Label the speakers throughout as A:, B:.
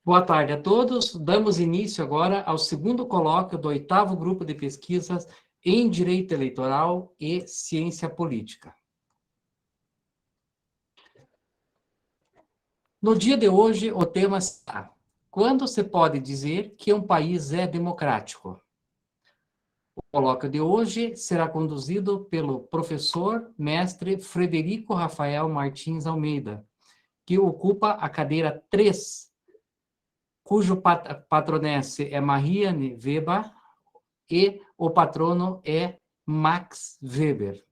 A: Boa tarde a todos. Damos início agora ao segundo colóquio do 8º grupo de pesquisas em Direito Eleitoral e Ciência Política. No dia de hoje, o tema está: quando se pode dizer que um país é democrático? O colóquio de hoje será conduzido pelo professor mestre Frederico Rafael Martins Almeida, que ocupa a cadeira 3, cujo patronesse é Mariane Weber, e o patrono é Max Weber.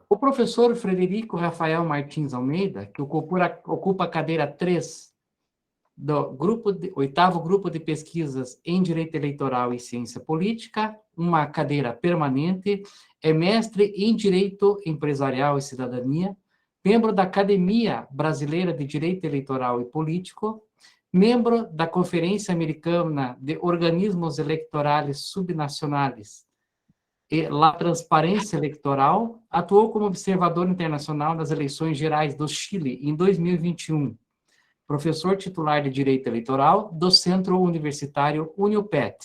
A: O professor Frederico Rafael Martins Almeida, que ocupa a cadeira 3 do 8º grupo de pesquisas em Direito Eleitoral e Ciência Política, uma cadeira permanente, é mestre em Direito Empresarial e Cidadania, membro da Academia Brasileira de Direito Eleitoral e Político, membro da Conferência Americana de Organismos Eleitorais Subnacionais e La Transparência Eleitoral, atuou como observador internacional nas eleições gerais do Chile em 2021, professor titular de Direito Eleitoral do Centro Universitário Uniopet,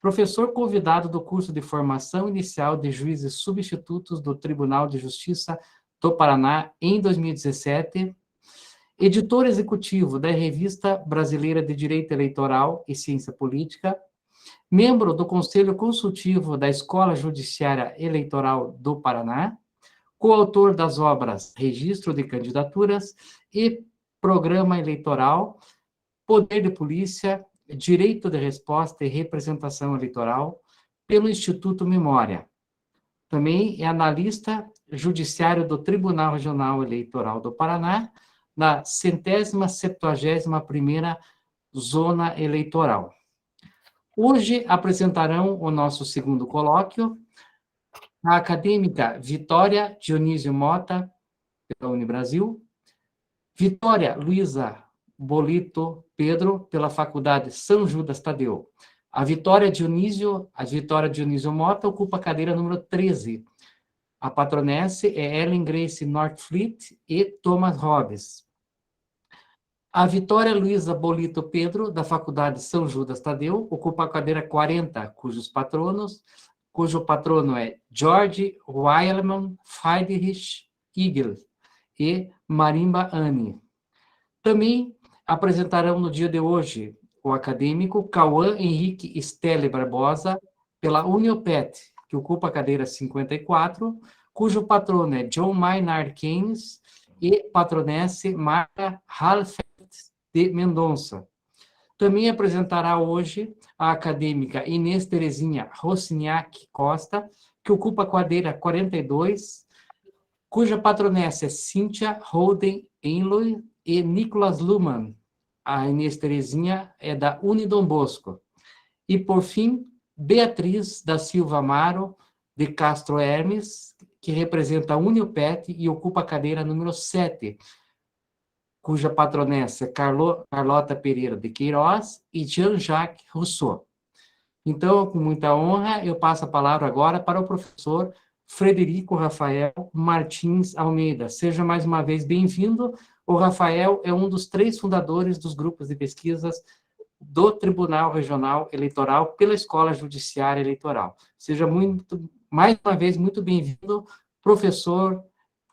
A: professor convidado do curso de formação inicial de juízes substitutos do Tribunal de Justiça do Paraná em 2017, editor executivo da Revista Brasileira de Direito Eleitoral e Ciência Política, membro do Conselho Consultivo da Escola Judiciária Eleitoral do Paraná, coautor das obras Registro de Candidaturas e Programa Eleitoral, Poder de Polícia, Direito de Resposta e Representação Eleitoral, pelo Instituto Memória. Também é analista judiciário do Tribunal Regional Eleitoral do Paraná, na 171ª Zona Eleitoral. Hoje apresentarão o nosso segundo colóquio a acadêmica Vitória Dionísio Mota, pela Unibrasil, Vitória Luiza Bolito Pedro, pela Faculdade São Judas Tadeu. A Vitória Dionísio Mota ocupa a cadeira número 13. A patronesse é Ellen Grace Northfleet e Thomas Hobbes. A Vitória Luiza Bolito Pedro, da Faculdade São Judas Tadeu, ocupa a cadeira 40, cujo patrono é George Weilman Friedrich Igel e Marimba Anne. Também apresentarão no dia de hoje o acadêmico Cauã Henrique Stelle Barbosa, pela Uniopet, que ocupa a cadeira 54, cujo patrono é John Maynard Keynes e patronesse Marta Halfett de Mendonça. Também apresentará hoje a acadêmica Inês Terezinha Rossiniak Costa, que ocupa a cadeira 42, cuja patronessa é Cíntia Holden Enloy e Nicolas Luhmann. A Inês Terezinha é da Unidom Bosco. E, por fim, Beatriz da Silva Amaro de Castro Hermes, que representa a Uniopet e ocupa a cadeira número 7, cuja patronessa é Carlota Pereira de Queiroz e Jean-Jacques Rousseau. Então, com muita honra, eu passo a palavra agora para o professor Frederico Rafael Martins Almeida. Seja mais uma vez bem-vindo. O Rafael é um dos 3 fundadores dos grupos de pesquisas do Tribunal Regional Eleitoral pela Escola Judiciária Eleitoral. Seja mais uma vez muito bem-vindo, professor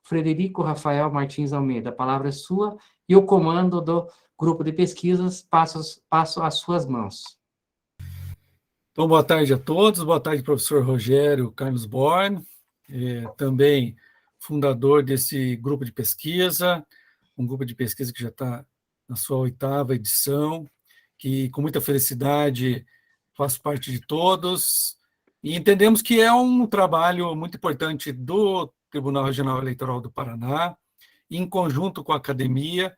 A: Frederico Rafael Martins Almeida. A palavra é sua e o comando do grupo de pesquisas passo às suas mãos.
B: Então, boa tarde a todos, boa tarde, professor Rogério Carlos Born, também fundador desse grupo de pesquisa, um grupo de pesquisa que já está na sua 8ª edição, que com muita felicidade faço parte de todos, e entendemos que é um trabalho muito importante do Tribunal Regional Eleitoral do Paraná, em conjunto com a academia,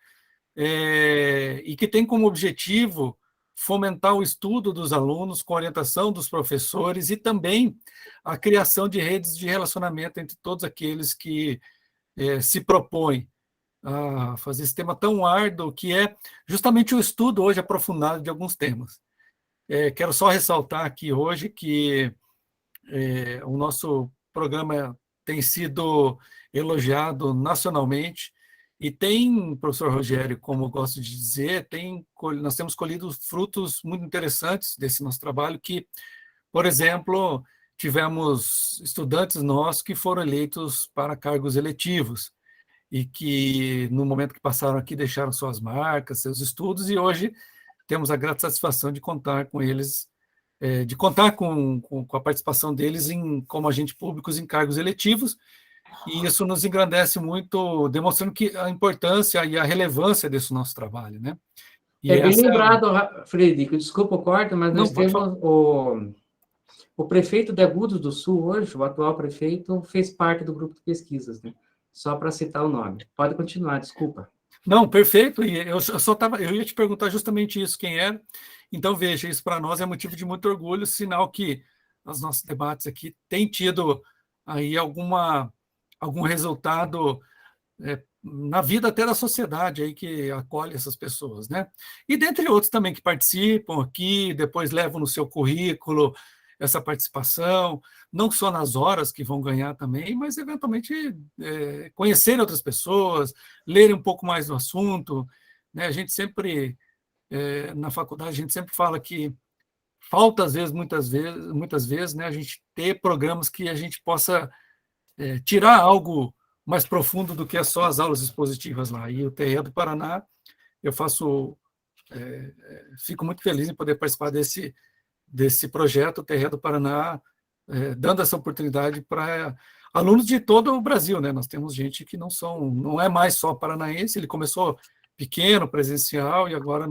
B: e que tem como objetivo fomentar o estudo dos alunos com orientação dos professores e também a criação de redes de relacionamento entre todos aqueles que se propõem a fazer esse tema tão árduo, que é justamente o estudo hoje aprofundado de alguns temas. Quero só ressaltar aqui hoje que o nosso programa tem sido elogiado nacionalmente e tem, professor Rogério, como eu gosto de dizer, nós temos colhido frutos muito interessantes desse nosso trabalho, que, por exemplo, tivemos estudantes nossos que foram eleitos para cargos eletivos e que, no momento que passaram aqui, deixaram suas marcas, seus estudos, e hoje temos a grata satisfação de contar com eles, de contar com a participação deles como agentes públicos em cargos eletivos, e isso nos engrandece muito, demonstrando que a importância e a relevância desse nosso trabalho, né? E
A: Bem lembrado, Frederico, desculpa o corte, mas nós temos o prefeito de Agudos do Sul hoje, o atual prefeito, fez parte do grupo de pesquisas, né? Só para citar o nome. Pode continuar, desculpa.
B: Não, perfeito, e eu ia te perguntar justamente isso, quem era. Então, veja, isso para nós é motivo de muito orgulho, sinal que os nossos debates aqui têm tido aí algum resultado na vida até da sociedade aí que acolhe essas pessoas, né? E dentre outros também que participam aqui, depois levam no seu currículo essa participação, não só nas horas que vão ganhar também, mas eventualmente conhecerem outras pessoas, lerem um pouco mais do assunto, né? A gente sempre, na faculdade, a gente sempre fala que falta, às vezes, muitas vezes, né, a gente ter programas que a gente possa tirar algo mais profundo do que só as aulas expositivas lá. E o TRE do Paraná, eu fico muito feliz em poder participar desse projeto, o TRE do Paraná, dando essa oportunidade para alunos de todo o Brasil, né? Nós temos gente que não é mais só paranaense, ele começou pequeno, presencial, e agora,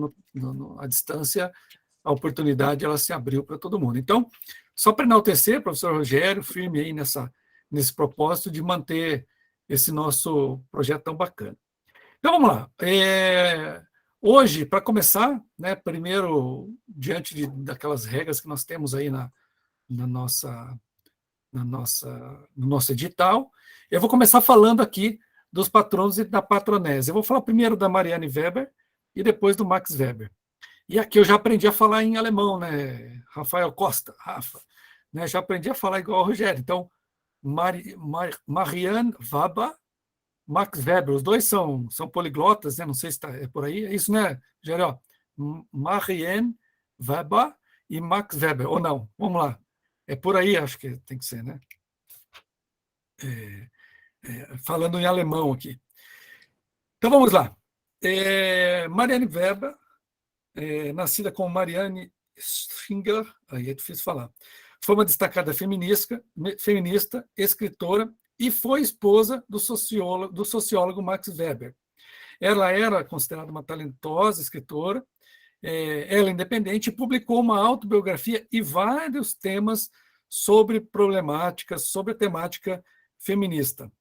B: à distância, a oportunidade ela se abriu para todo mundo. Então, só para enaltecer, professor Rogério, firme aí nesse propósito de manter esse nosso projeto tão bacana. Então, vamos lá. Hoje, para começar, né, primeiro, diante daquelas regras que nós temos aí no nosso edital, eu vou começar falando aqui dos patronos e da patronésia. Eu vou falar primeiro da Marianne Weber e depois do Max Weber. E aqui eu já aprendi a falar em alemão, né? Rafael Costa, Rafa. Né? Já aprendi a falar igual ao Rogério. Então, Marianne Weber, Max Weber, os dois são poliglotas, né? Não sei se é por aí, é isso, né, Rogério? Marianne Weber e Max Weber, ou não? Vamos lá. É por aí, acho que tem que ser, né? Falando em alemão aqui. Então, vamos lá. Marianne Weber, nascida como Marianne Schingler, aí é difícil falar, foi uma destacada feminista, escritora, e foi esposa do sociólogo Max Weber. Ela era considerada uma talentosa escritora, ela independente, e publicou uma autobiografia e vários temas sobre problemáticas, sobre a temática feminista.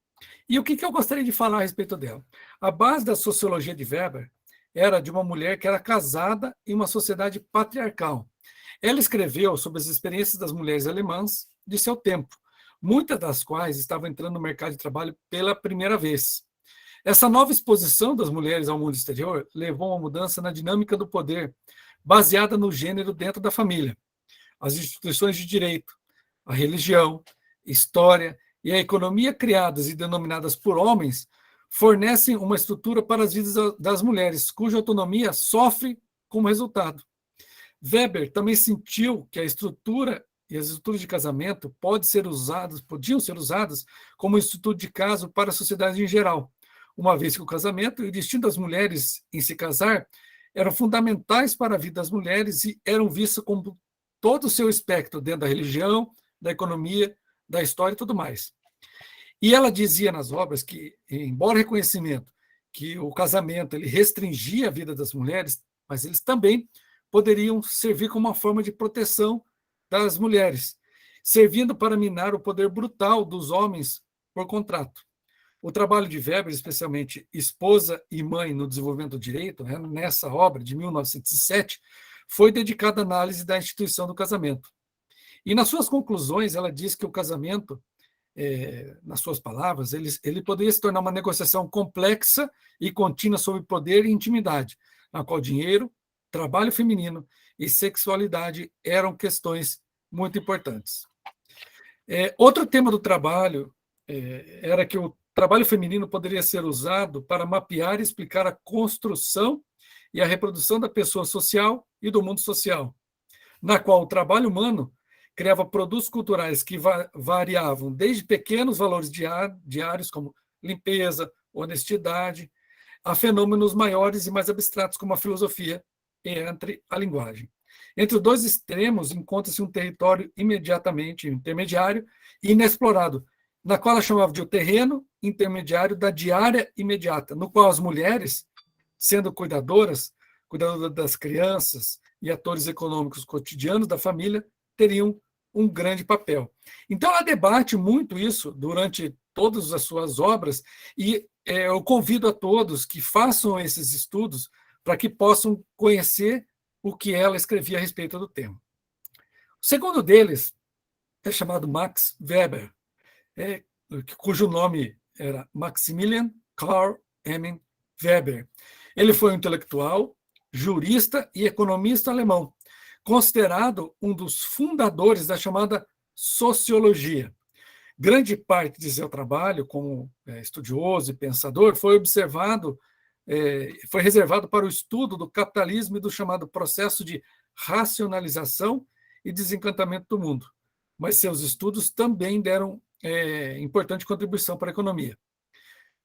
B: E o que eu gostaria de falar a respeito dela? A base da sociologia de Weber era de uma mulher que era casada em uma sociedade patriarcal. Ela escreveu sobre as experiências das mulheres alemãs de seu tempo, muitas das quais estavam entrando no mercado de trabalho pela primeira vez. Essa nova exposição das mulheres ao mundo exterior levou a uma mudança na dinâmica do poder, baseada no gênero dentro da família. As instituições de direito, a religião, história e a economia criadas e denominadas por homens fornecem uma estrutura para as vidas das mulheres, cuja autonomia sofre como resultado. Weber também sentiu que a estrutura e as estruturas de casamento podiam ser usadas como instituto de caso para a sociedade em geral, uma vez que o casamento e o destino das mulheres em se casar eram fundamentais para a vida das mulheres e eram vistos como todo o seu espectro dentro da religião, da economia, da história e tudo mais. E ela dizia nas obras que, embora o reconhecimento que o casamento ele restringia a vida das mulheres, mas eles também poderiam servir como uma forma de proteção das mulheres, servindo para minar o poder brutal dos homens por contrato. O trabalho de Weber, especialmente Esposa e Mãe no Desenvolvimento do Direito, né, nessa obra de 1907, foi dedicado à análise da instituição do casamento. E nas suas conclusões, ela diz que o casamento, nas suas palavras, ele poderia se tornar uma negociação complexa e contínua sobre poder e intimidade, na qual dinheiro, trabalho feminino e sexualidade eram questões muito importantes. Outro tema do trabalho era que o trabalho feminino poderia ser usado para mapear e explicar a construção e a reprodução da pessoa social e do mundo social, na qual o trabalho humano criava produtos culturais que variavam desde pequenos valores diários, como limpeza, honestidade, a fenômenos maiores e mais abstratos, como a filosofia e a linguagem. Entre os dois extremos encontra-se um território imediatamente intermediário e inexplorado, na qual ela chamava de o terreno intermediário da diária imediata, no qual as mulheres, sendo cuidadoras das crianças e atores econômicos cotidianos da família, teriam um grande papel. Então, ela debate muito isso durante todas as suas obras, e eu convido a todos que façam esses estudos para que possam conhecer o que ela escrevia a respeito do tema. O segundo deles é chamado Max Weber, cujo nome era Maximilian Karl Emil Weber. Ele foi um intelectual, jurista e economista alemão, considerado um dos fundadores da chamada sociologia. Grande parte de seu trabalho, como estudioso e pensador, foi reservado para o estudo do capitalismo e do chamado processo de racionalização e desencantamento do mundo. Mas seus estudos também deram importante contribuição para a economia.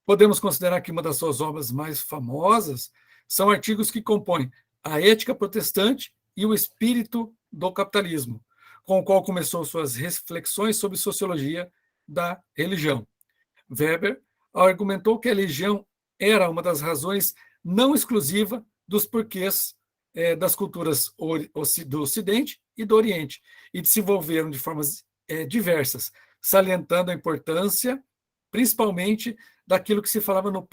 B: Podemos considerar que uma das suas obras mais famosas são artigos que compõem A Ética Protestante e o Espírito do Capitalismo, com o qual começou suas reflexões sobre sociologia da religião. Weber argumentou que a religião era uma das razões não exclusiva dos porquês das culturas do Ocidente e do Oriente, e desenvolveram de formas diversas, salientando a importância, principalmente, daquilo que se falava no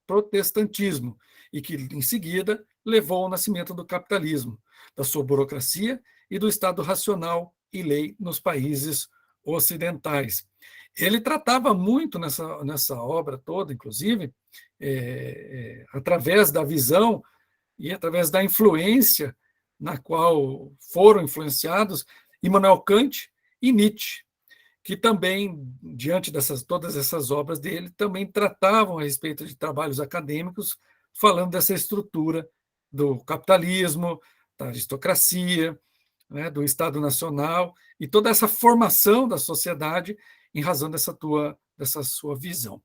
B: protestantismo, e que, em seguida, levou ao nascimento do capitalismo, da sua burocracia e do Estado racional e lei nos países ocidentais. Ele tratava muito nessa obra toda, inclusive, através da visão e através da influência na qual foram influenciados Immanuel Kant e Nietzsche, que também, diante todas essas obras dele, também tratavam a respeito de trabalhos acadêmicos, falando dessa estrutura do capitalismo, da aristocracia, né, do Estado Nacional, e toda essa formação da sociedade em razão dessa sua visão.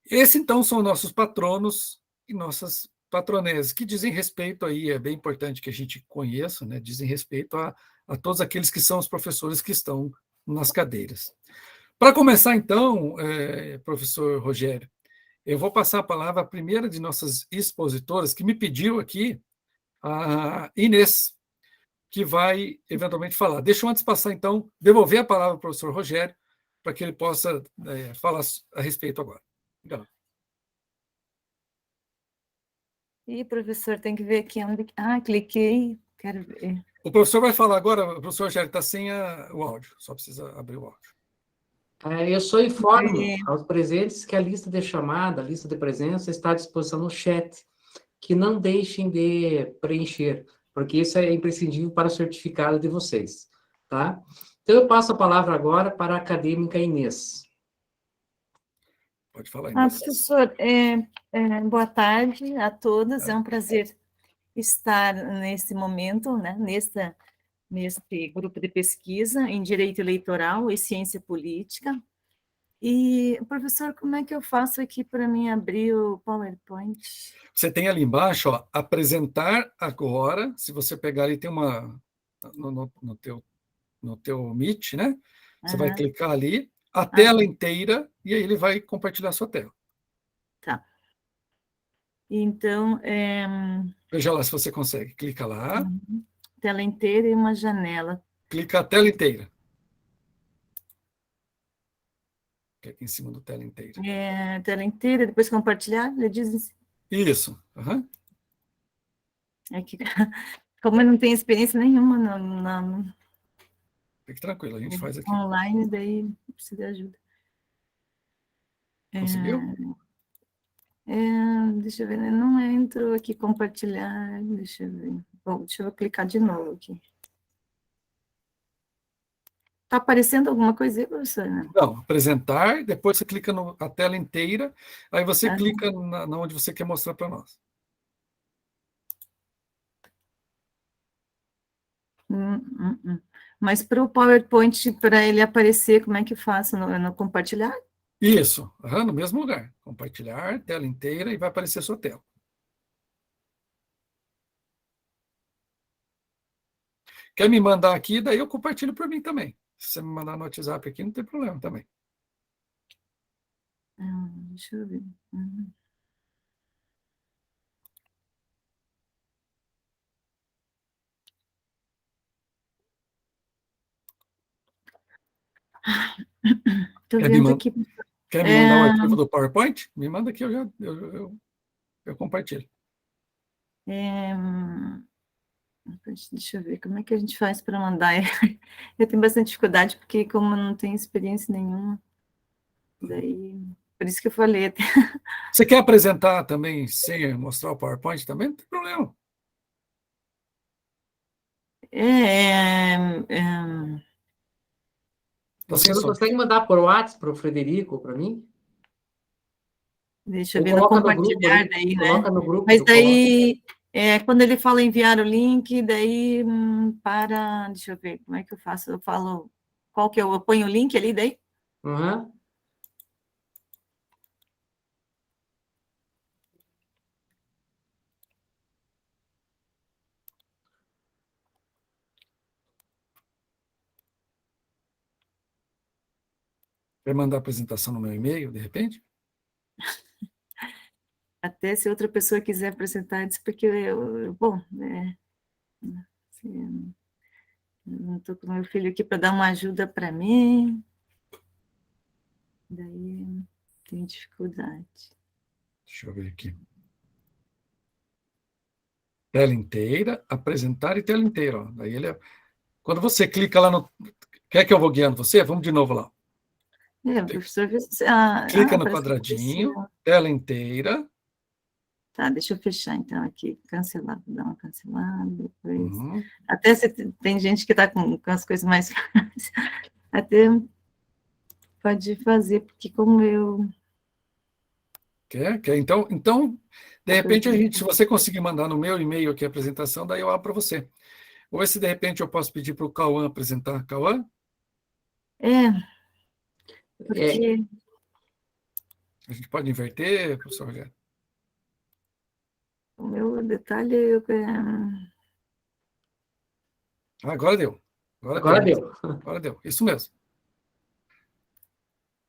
B: Esses, então, são nossos patronos e nossas patronesas, que dizem respeito aí, é bem importante que a gente conheça, né, dizem respeito a todos aqueles que são os professores que estão nas cadeiras. Para começar, então, professor Rogério, eu vou passar a palavra à primeira de nossas expositoras, que me pediu aqui, a Inês, que vai eventualmente falar. Deixa eu antes passar, então, devolver a palavra ao professor Rogério, para que ele possa falar a respeito agora. Obrigado.
C: E professor, tem que ver aqui onde... Ah, cliquei, quero ver.
B: O professor vai falar agora, o professor Rogério está sem o áudio, só precisa abrir o áudio.
A: Eu só informo aos presentes que a lista de chamada, a lista de presença, está à disposição no chat, que não deixem de preencher, porque isso é imprescindível para o certificado de vocês, tá? Então, eu passo a palavra agora para a acadêmica Inês.
B: Pode falar, Inês.
C: Professor, boa tarde a todos, é um prazer estar nesse momento, né, neste grupo de pesquisa em Direito Eleitoral e Ciência Política. E, professor, como é que eu faço aqui para mim abrir o PowerPoint?
B: Você tem ali embaixo, ó, apresentar agora. Se você pegar ali, tem uma no teu Meet, né? Você vai clicar ali, a tela inteira, e aí ele vai compartilhar a sua tela.
C: Tá. Então,
B: veja lá se você consegue. Clica lá.
C: Tela inteira e uma janela.
B: Clica a tela inteira. Clica em cima do tela inteira.
C: Tela inteira, depois compartilhar, ele diz assim.
B: Isso. Uhum.
C: Como eu não tenho experiência nenhuma
B: Fique tranquilo, a gente faz aqui.
C: Online, daí precisa de ajuda.
B: Conseguiu?
C: Deixa eu ver, não entro aqui compartilhar, deixa eu ver. Deixa eu clicar de novo aqui. Está aparecendo alguma coisa aí, professora?
B: Não, apresentar, depois você clica a tela inteira, aí você
C: Ah.
B: clica na onde você quer mostrar para nós.
C: Mas para o PowerPoint, para ele aparecer, como é que eu faço? No compartilhar?
B: Isso, no mesmo lugar. Compartilhar, tela inteira, e vai aparecer a sua tela. Quer me mandar aqui, daí eu compartilho por mim também. Se você me mandar no WhatsApp aqui, não tem problema também.
C: Deixa eu ver. Estou vendo aqui.
B: Quer me mandar o arquivo do PowerPoint? Me manda aqui, eu compartilho.
C: Deixa eu ver, como é que a gente faz para mandar? Eu tenho bastante dificuldade, porque como eu não tenho experiência nenhuma, daí, por isso que eu falei.
B: Você quer apresentar também sem mostrar o PowerPoint também? Não tem problema.
A: Você não consegue mandar por WhatsApp para o Frederico, para mim?
C: Deixa eu ver no compartilhar daí, né?
A: Coloca no grupo.
C: Mas daí, quando ele fala enviar o link, daí deixa eu ver, como é que eu faço? Eu falo, qual que eu ponho o link ali daí?
A: Uhum.
B: Quer mandar a apresentação no meu e-mail, de repente?
C: Até se outra pessoa quiser apresentar antes, porque bom, não estou com meu filho aqui para dar uma ajuda para mim, daí tenho dificuldade.
B: Deixa eu ver aqui. Tela inteira, apresentar e tela inteira. Ó. Daí quando você clica lá no... Quer que eu vou guiando você? Vamos de novo lá.
C: Professor,
B: clica no quadradinho, tela inteira.
C: Tá, deixa eu fechar, então, aqui, cancelar, vou dar uma cancelada, depois...
B: Uhum.
C: Até se tem gente que está com as coisas mais fáceis, até pode fazer, porque como eu...
B: Quer? Então, de repente, se você conseguir mandar no meu e-mail aqui a apresentação, daí eu abro para você. Ou ver se, de repente, eu posso pedir para o Cauã apresentar. Cauã?
C: Porque...
B: A gente pode inverter, professor Rogério?
C: O meu detalhe...
B: Agora deu. Agora deu. Isso mesmo.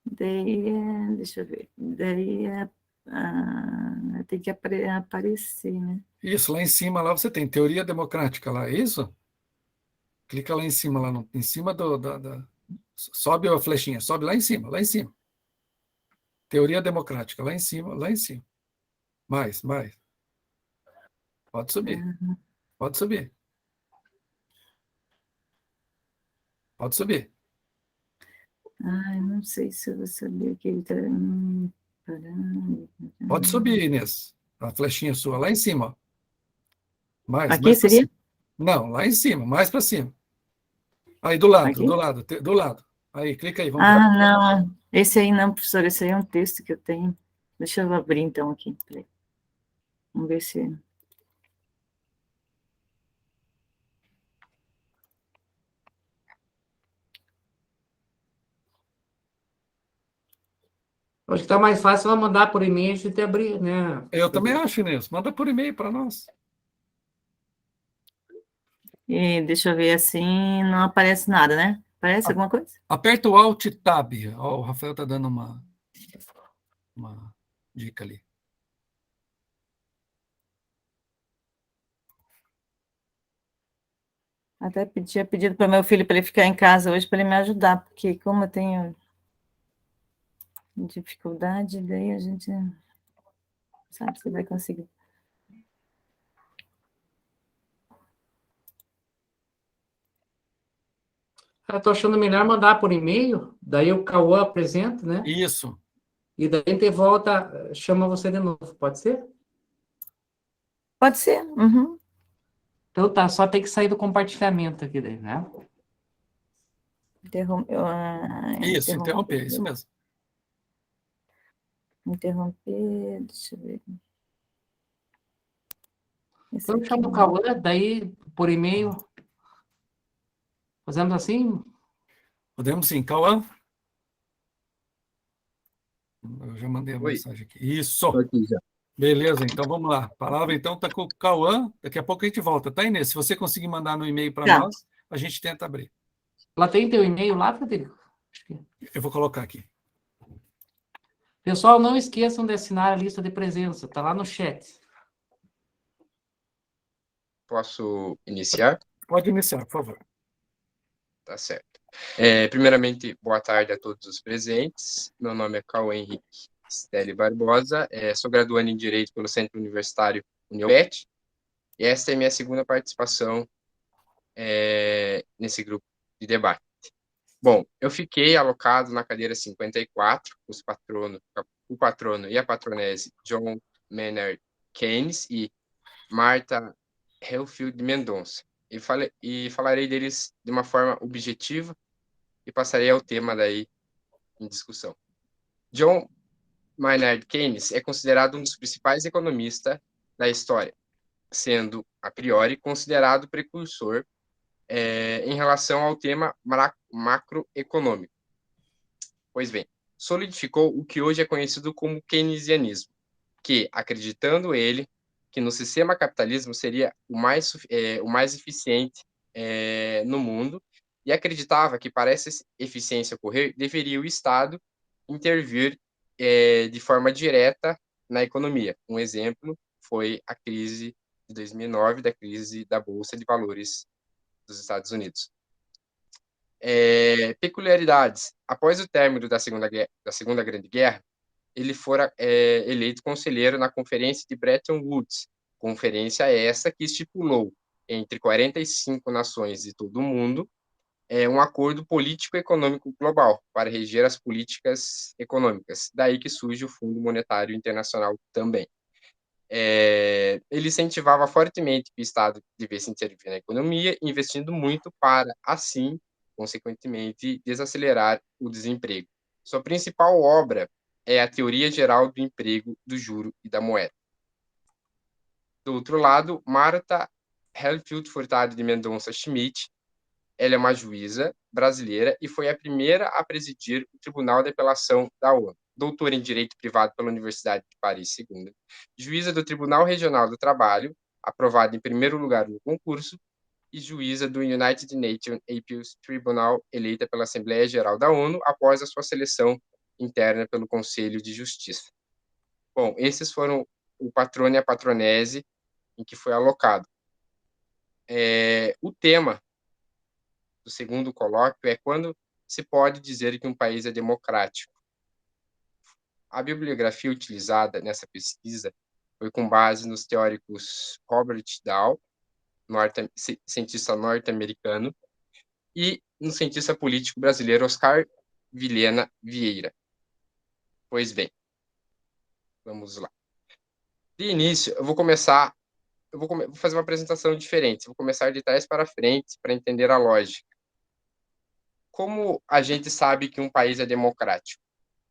C: Daí, deixa eu ver. Daí tem que aparecer, né?
B: Isso, lá em cima, lá você tem teoria democrática lá, é isso? Clica lá em cima, em cima sobe a flechinha, sobe lá em cima, lá em cima. Teoria democrática, lá em cima, lá em cima. Mais. Pode subir. Pode subir. Pode subir.
C: Não sei se eu vou saber o que ele está...
B: Pode subir, Inês. A flechinha sua, lá em cima. Ó. Mais
C: Aqui seria?
B: cima. Não, lá em cima, mais para cima. Aí, do lado,
C: Aqui?
B: do lado. Aí, clica aí, vamos
C: ver. Não. Esse aí não, professor, esse aí é um texto que eu tenho. Deixa eu abrir, então, aqui. Peraí. Vamos ver se...
A: Acho que está mais fácil ela mandar por e-mail e te abrir, né?
B: Eu também acho, Inês. Manda por e-mail para nós.
C: E deixa eu ver assim, não aparece nada, né? Aparece alguma coisa?
B: Aperta o Alt Tab. Ó, o Rafael está dando uma dica ali.
C: Até tinha pedido para meu filho para ele ficar em casa hoje para ele me ajudar, porque como eu tenho dificuldade, daí a gente sabe se vai conseguir.
A: Eu estou achando melhor mandar por e-mail, daí o Cauã apresenta, né?
B: Isso.
A: E daí a gente volta, chama você de novo, pode ser?
C: Pode ser. Uhum.
A: Então tá, só tem que sair do compartilhamento aqui daí, né?
B: Isso, interromper, isso mesmo.
C: Interromper, deixa eu ver. Esse
A: Então
C: aqui
A: chama o
C: não.
A: Cauã, daí por e-mail. Fazemos assim?
B: Podemos sim, Cauã? Eu já mandei a
D: Oi,
B: mensagem aqui.
D: tô
B: Isso!
D: aqui já.
B: Beleza, então vamos lá. A palavra então está com o Cauã. Daqui a pouco a gente volta, tá, Inês? Se você conseguir mandar no e-mail para
C: Tá.
B: nós, a gente tenta abrir.
A: Lá tem teu e-mail lá, Frederico? Acho que...
B: Eu vou colocar aqui.
A: Pessoal, não esqueçam de assinar a lista de presença, tá lá no chat.
D: Posso iniciar?
B: Pode iniciar, por favor.
D: Tá certo. Primeiramente, boa tarde a todos os presentes. Meu nome é Cauã Henrique Stelle Barbosa, sou graduando em Direito pelo Centro Universitário Uniopet, e esta é minha segunda participação nesse grupo de debate. Bom, eu fiquei alocado na cadeira 54, o patrono e a patronese John Maynard Keynes e Martha Helfield Mendonça, e falarei deles de uma forma objetiva e passarei ao tema daí em discussão. John Maynard Keynes é considerado um dos principais economistas da história, sendo, a priori, considerado precursor em relação ao tema macroeconômico. Pois bem, solidificou o que hoje é conhecido como keynesianismo, que, acreditando ele, que no sistema capitalismo seria o mais eficiente no mundo, e acreditava que para essa eficiência ocorrer, deveria o Estado intervir de forma direta na economia. Um exemplo foi a crise de 2009, da crise da Bolsa de Valores dos Estados Unidos. Peculiaridades. Após o término da Segunda Grande Guerra, ele fora eleito conselheiro na Conferência de Bretton Woods, conferência essa que estipulou, entre 45 nações de todo o mundo, um acordo político-econômico global para reger as políticas econômicas. Daí que surge o Fundo Monetário Internacional também. Ele incentivava fortemente que o Estado devesse intervir na economia, investindo muito para, assim, consequentemente, desacelerar o desemprego. Sua principal obra é a Teoria Geral do Emprego, do Juro e da Moeda. Do outro lado, Martha Helfield Furtado de Mendonça Schmidt, ela é uma juíza brasileira e foi a primeira a presidir o Tribunal de Apelação da ONU. Doutora em Direito Privado pela Universidade de Paris II, juíza do Tribunal Regional do Trabalho, aprovada em primeiro lugar no concurso, e juíza do United Nations Appeals Tribunal, eleita pela Assembleia Geral da ONU após a sua seleção interna pelo Conselho de Justiça. Bom, esses foram o patrono e a patronese em que foi alocado. O tema do segundo colóquio é quando se pode dizer que um país é democrático. A bibliografia utilizada nessa pesquisa foi com base nos teóricos Robert Dahl, cientista norte-americano, e no cientista político brasileiro Oscar Vilhena Vieira. Pois bem, vamos lá. De início, eu vou fazer uma apresentação diferente. Vou começar de trás para frente para entender a lógica. Como a gente sabe que um país é democrático?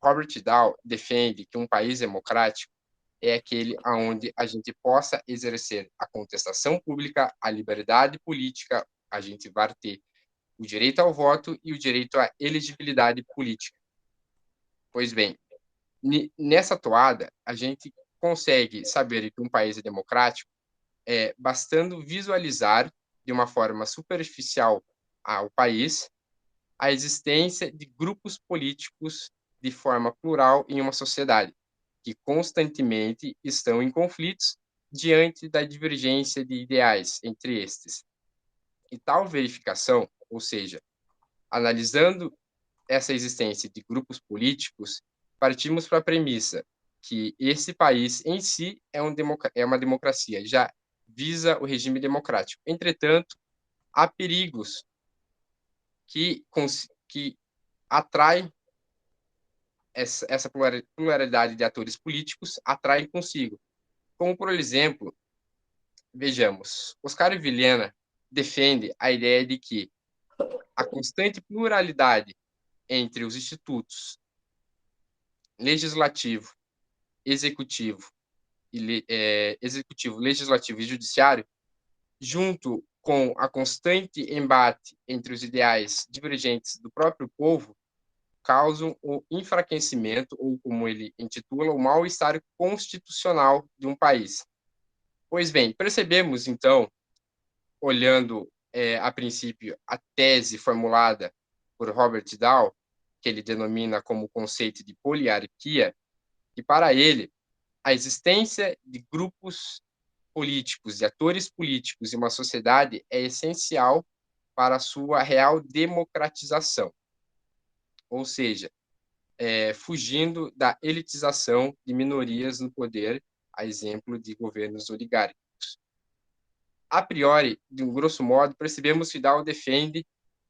D: Robert Dahl defende que um país democrático é aquele onde a gente possa exercer a contestação pública, a liberdade política, a gente vai ter o direito ao voto e o direito à elegibilidade política. Pois bem, nessa toada, a gente consegue saber que um país é democrático bastando visualizar de uma forma superficial ao país a existência de grupos políticos de forma plural em uma sociedade, que constantemente estão em conflitos diante da divergência de ideais entre estes. E tal verificação, ou seja, analisando essa existência de grupos políticos, partimos para a premissa que esse país em si é uma democracia, já visa o regime democrático. Entretanto, há perigos que atraem essa pluralidade de atores políticos, atraem consigo. Como, por exemplo, vejamos, Oscar Vilhena defende a ideia de que a constante pluralidade entre os institutos legislativo, executivo, legislativo e judiciário, junto com a constante embate entre os ideais divergentes do próprio povo, causam o enfraquecimento, ou como ele intitula, o mal-estar constitucional de um país. Pois bem, percebemos, então, olhando a princípio a tese formulada por Robert Dahl, que ele denomina como conceito de poliarquia, que para ele a existência de grupos políticos, de atores políticos em uma sociedade é essencial para a sua real democratização. Ou seja, fugindo da elitização de minorias no poder, a exemplo de governos oligárquicos. A priori, de um grosso modo, percebemos que Dahl defende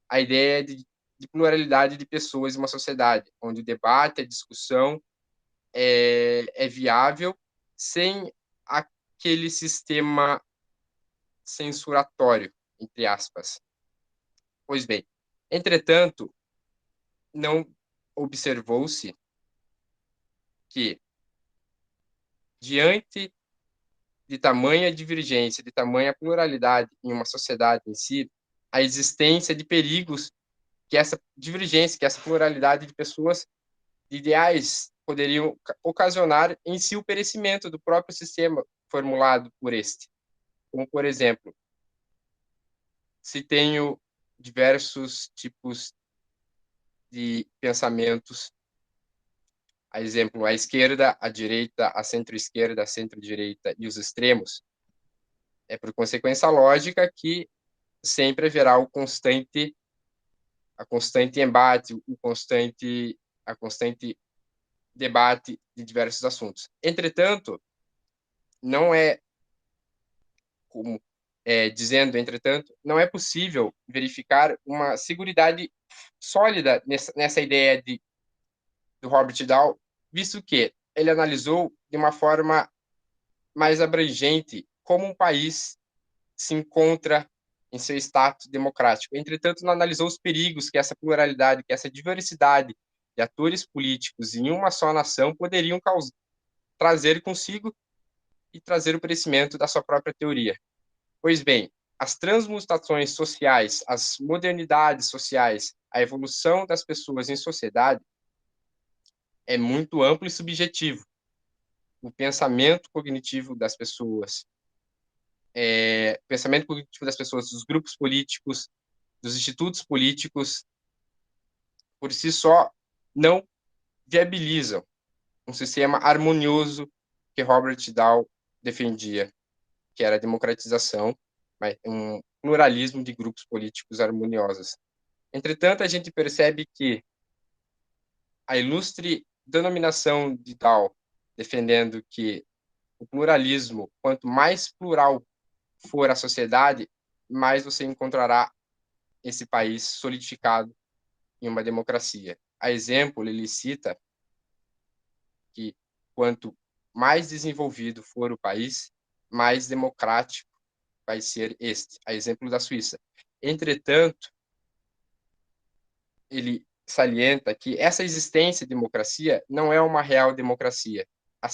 D: a ideia de pluralidade de pessoas em uma sociedade, onde o debate, a discussão é viável sem aquele sistema censuratório, entre aspas. Pois bem, entretanto, não observou-se que, diante de tamanha divergência, de tamanha pluralidade em uma sociedade em si, a existência de perigos que essa divergência, que essa pluralidade de pessoas, de ideais, poderiam ocasionar em si o perecimento do próprio sistema formulado por este. Como, por exemplo, se tenho diversos tipos de pensamentos, a exemplo, a esquerda, a direita, a centro-esquerda, a centro-direita e os extremos, é por consequência lógica que sempre haverá a constante embate, a constante debate de diversos assuntos. Entretanto, não é como entretanto, não é possível verificar uma seguridade sólida nessa ideia do Robert Dahl, visto que ele analisou de uma forma mais abrangente como um país se encontra em seu status democrático. Entretanto, não analisou os perigos que essa pluralidade, que essa diversidade de atores políticos em uma só nação poderiam trazer consigo e trazer o perecimento da sua própria teoria. Pois bem, as transmutações sociais, as modernidades sociais, a evolução das pessoas em sociedade é muito amplo e subjetivo. O pensamento cognitivo das pessoas, dos grupos políticos, dos institutos políticos, por si só, não viabilizam um sistema harmonioso que Robert Dahl defendia, que era a democratização, mas um pluralismo de grupos políticos harmoniosos. Entretanto, a gente percebe que a ilustre denominação de Dahl, defendendo que o pluralismo, quanto mais plural for a sociedade, mais você encontrará esse país solidificado em uma democracia. A exemplo, ele cita que quanto mais desenvolvido for o país, mais democrático vai ser este, a exemplo da Suíça. Entretanto, ele salienta que essa existência de democracia não é uma real democracia, a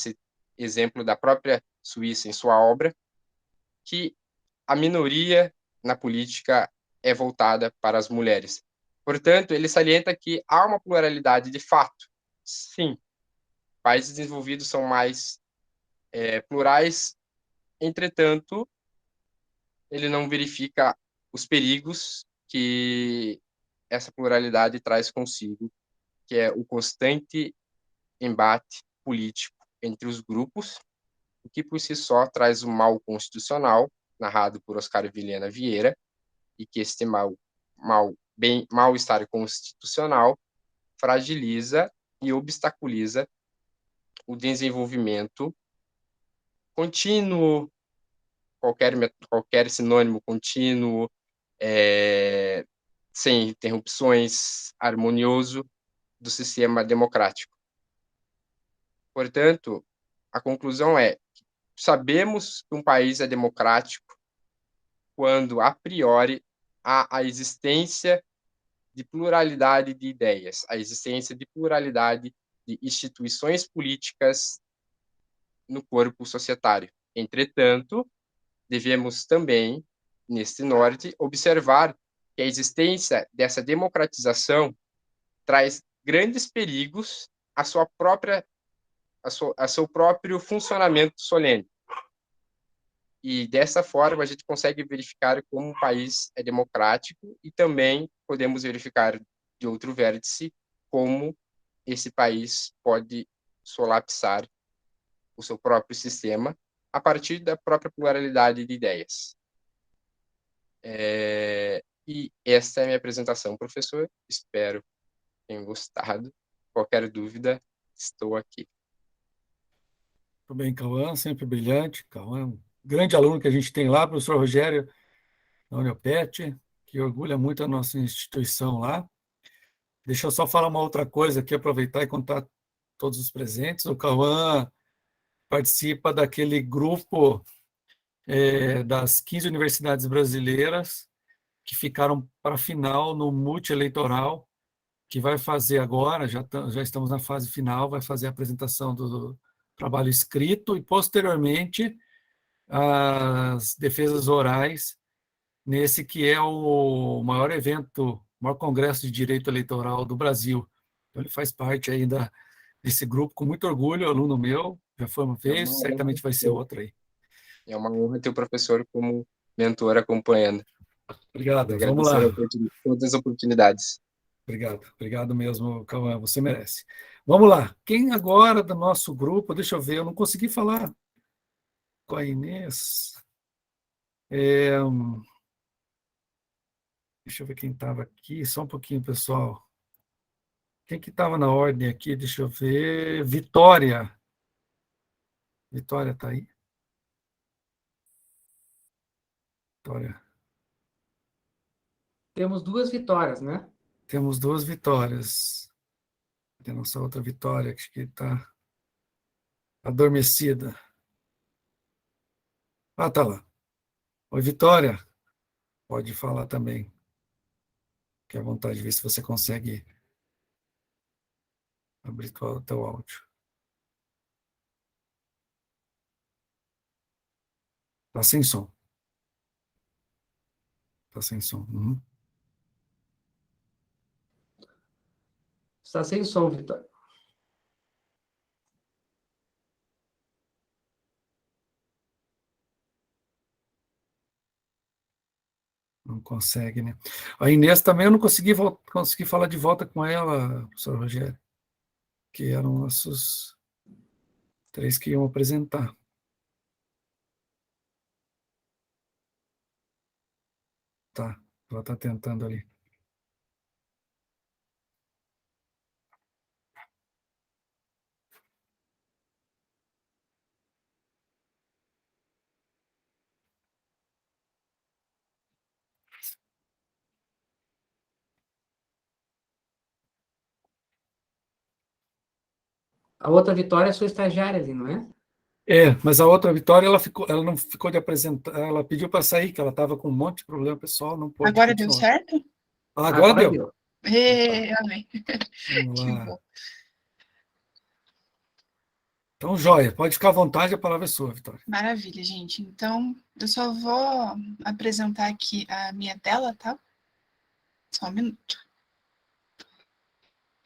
D: exemplo da própria Suíça em sua obra, que a minoria na política é voltada para as mulheres. Portanto, ele salienta que há uma pluralidade de fato. Sim, países desenvolvidos são mais plurais, entretanto, ele não verifica os perigos que essa pluralidade traz consigo, que é o constante embate político entre os grupos, o que por si só traz o mal constitucional, narrado por Oscar Vilhena Vieira, e que este mal-estar constitucional fragiliza e obstaculiza o desenvolvimento contínuo, qualquer sinônimo contínuo, sem interrupções, harmonioso do sistema democrático. Portanto, a conclusão é que sabemos que um país é democrático quando, a priori, há a existência de pluralidade de ideias, a existência de pluralidade de instituições políticas no corpo societário. Entretanto, devemos também, neste norte, observar que a existência dessa democratização traz grandes perigos à sua própria, a seu próprio funcionamento solene. E dessa forma a gente consegue verificar como um país é democrático e também podemos verificar de outro vértice como esse país pode solapsar o seu próprio sistema a partir da própria pluralidade de ideias. E essa é a minha apresentação, professor. Espero que tenham gostado. Qualquer dúvida, estou aqui.
B: Muito bem, Cauã, sempre brilhante. Cauã, um grande aluno que a gente tem lá, professor Rogério, da Uniopet, que orgulha muito a nossa instituição lá. Deixa eu só falar uma outra coisa aqui, aproveitar e contar todos os presentes. O Cauã participa daquele grupo das 15 universidades brasileiras que ficaram para a final no multieleitoral, que vai fazer agora, já estamos na fase final, vai fazer a apresentação do trabalho escrito e, posteriormente, as defesas orais, nesse que é o maior evento, o maior congresso de direito eleitoral do Brasil. Então, ele faz parte aí desse grupo, com muito orgulho, aluno meu, já foi uma vez, certamente vai ser outra aí.
D: É uma honra ter o professor como mentor acompanhando.
B: Obrigado, vamos lá.
D: Todas as oportunidades.
B: Obrigado mesmo, Cauã, você merece. Vamos lá, quem agora do nosso grupo, deixa eu ver, eu não consegui falar com a Inês. Deixa eu ver quem estava aqui, só um pouquinho, pessoal. Quem que estava na ordem aqui? Deixa eu ver. Vitória. Vitória está aí? Vitória.
A: Temos 2 Vitórias, né?
B: Temos 2 Vitórias. Tem nossa outra Vitória, que está adormecida. Ah, está lá. Oi, Vitória. Pode falar também. Fique à vontade de ver se você consegue abrir o teu áudio. Está sem som. Está sem som. Uhum.
A: Está sem som, Vitória.
B: Não consegue, né? A Inês também eu não consegui falar de volta com ela, professor Rogério, que eram nossos 3 que iam apresentar. Tá, ela está tentando ali.
A: A outra Vitória é sua estagiária ali, não é?
B: Mas a outra Vitória, ela não ficou de apresentar, ela pediu para sair, que ela estava com um monte de problema pessoal, não pôde
E: Agora
B: continuar.
E: deu certo?
B: Agora deu.
E: Amém.
B: Vamos
E: Que
B: lá.
E: bom.
B: Então, joia, pode ficar à vontade, a palavra é sua, Vitória.
E: Maravilha, gente. Então, eu só vou apresentar aqui a minha tela, tá? Só um minuto.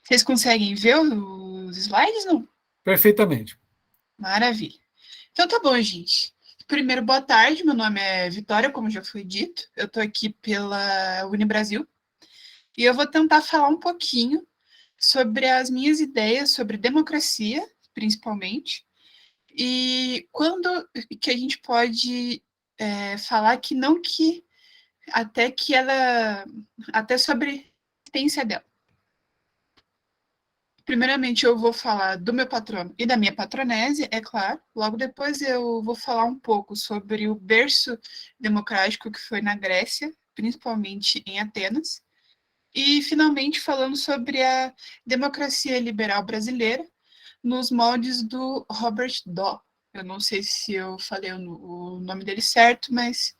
E: Vocês conseguem ver os slides, não?
B: Perfeitamente.
E: Maravilha. Então, tá bom, gente. Primeiro, boa tarde. Meu nome é Vitória, como já foi dito. Eu estou aqui pela Unibrasil. E eu vou tentar falar um pouquinho sobre as minhas ideias sobre democracia, principalmente, e quando que a gente pode falar que não que até sobre a existência dela. Primeiramente, eu vou falar do meu patrono e da minha patronese, é claro. Logo depois eu vou falar um pouco sobre o berço democrático que foi na Grécia, principalmente em Atenas. E, finalmente, falando sobre a democracia liberal brasileira nos moldes do Robert Daw. eu não sei se eu falei o nome dele certo, mas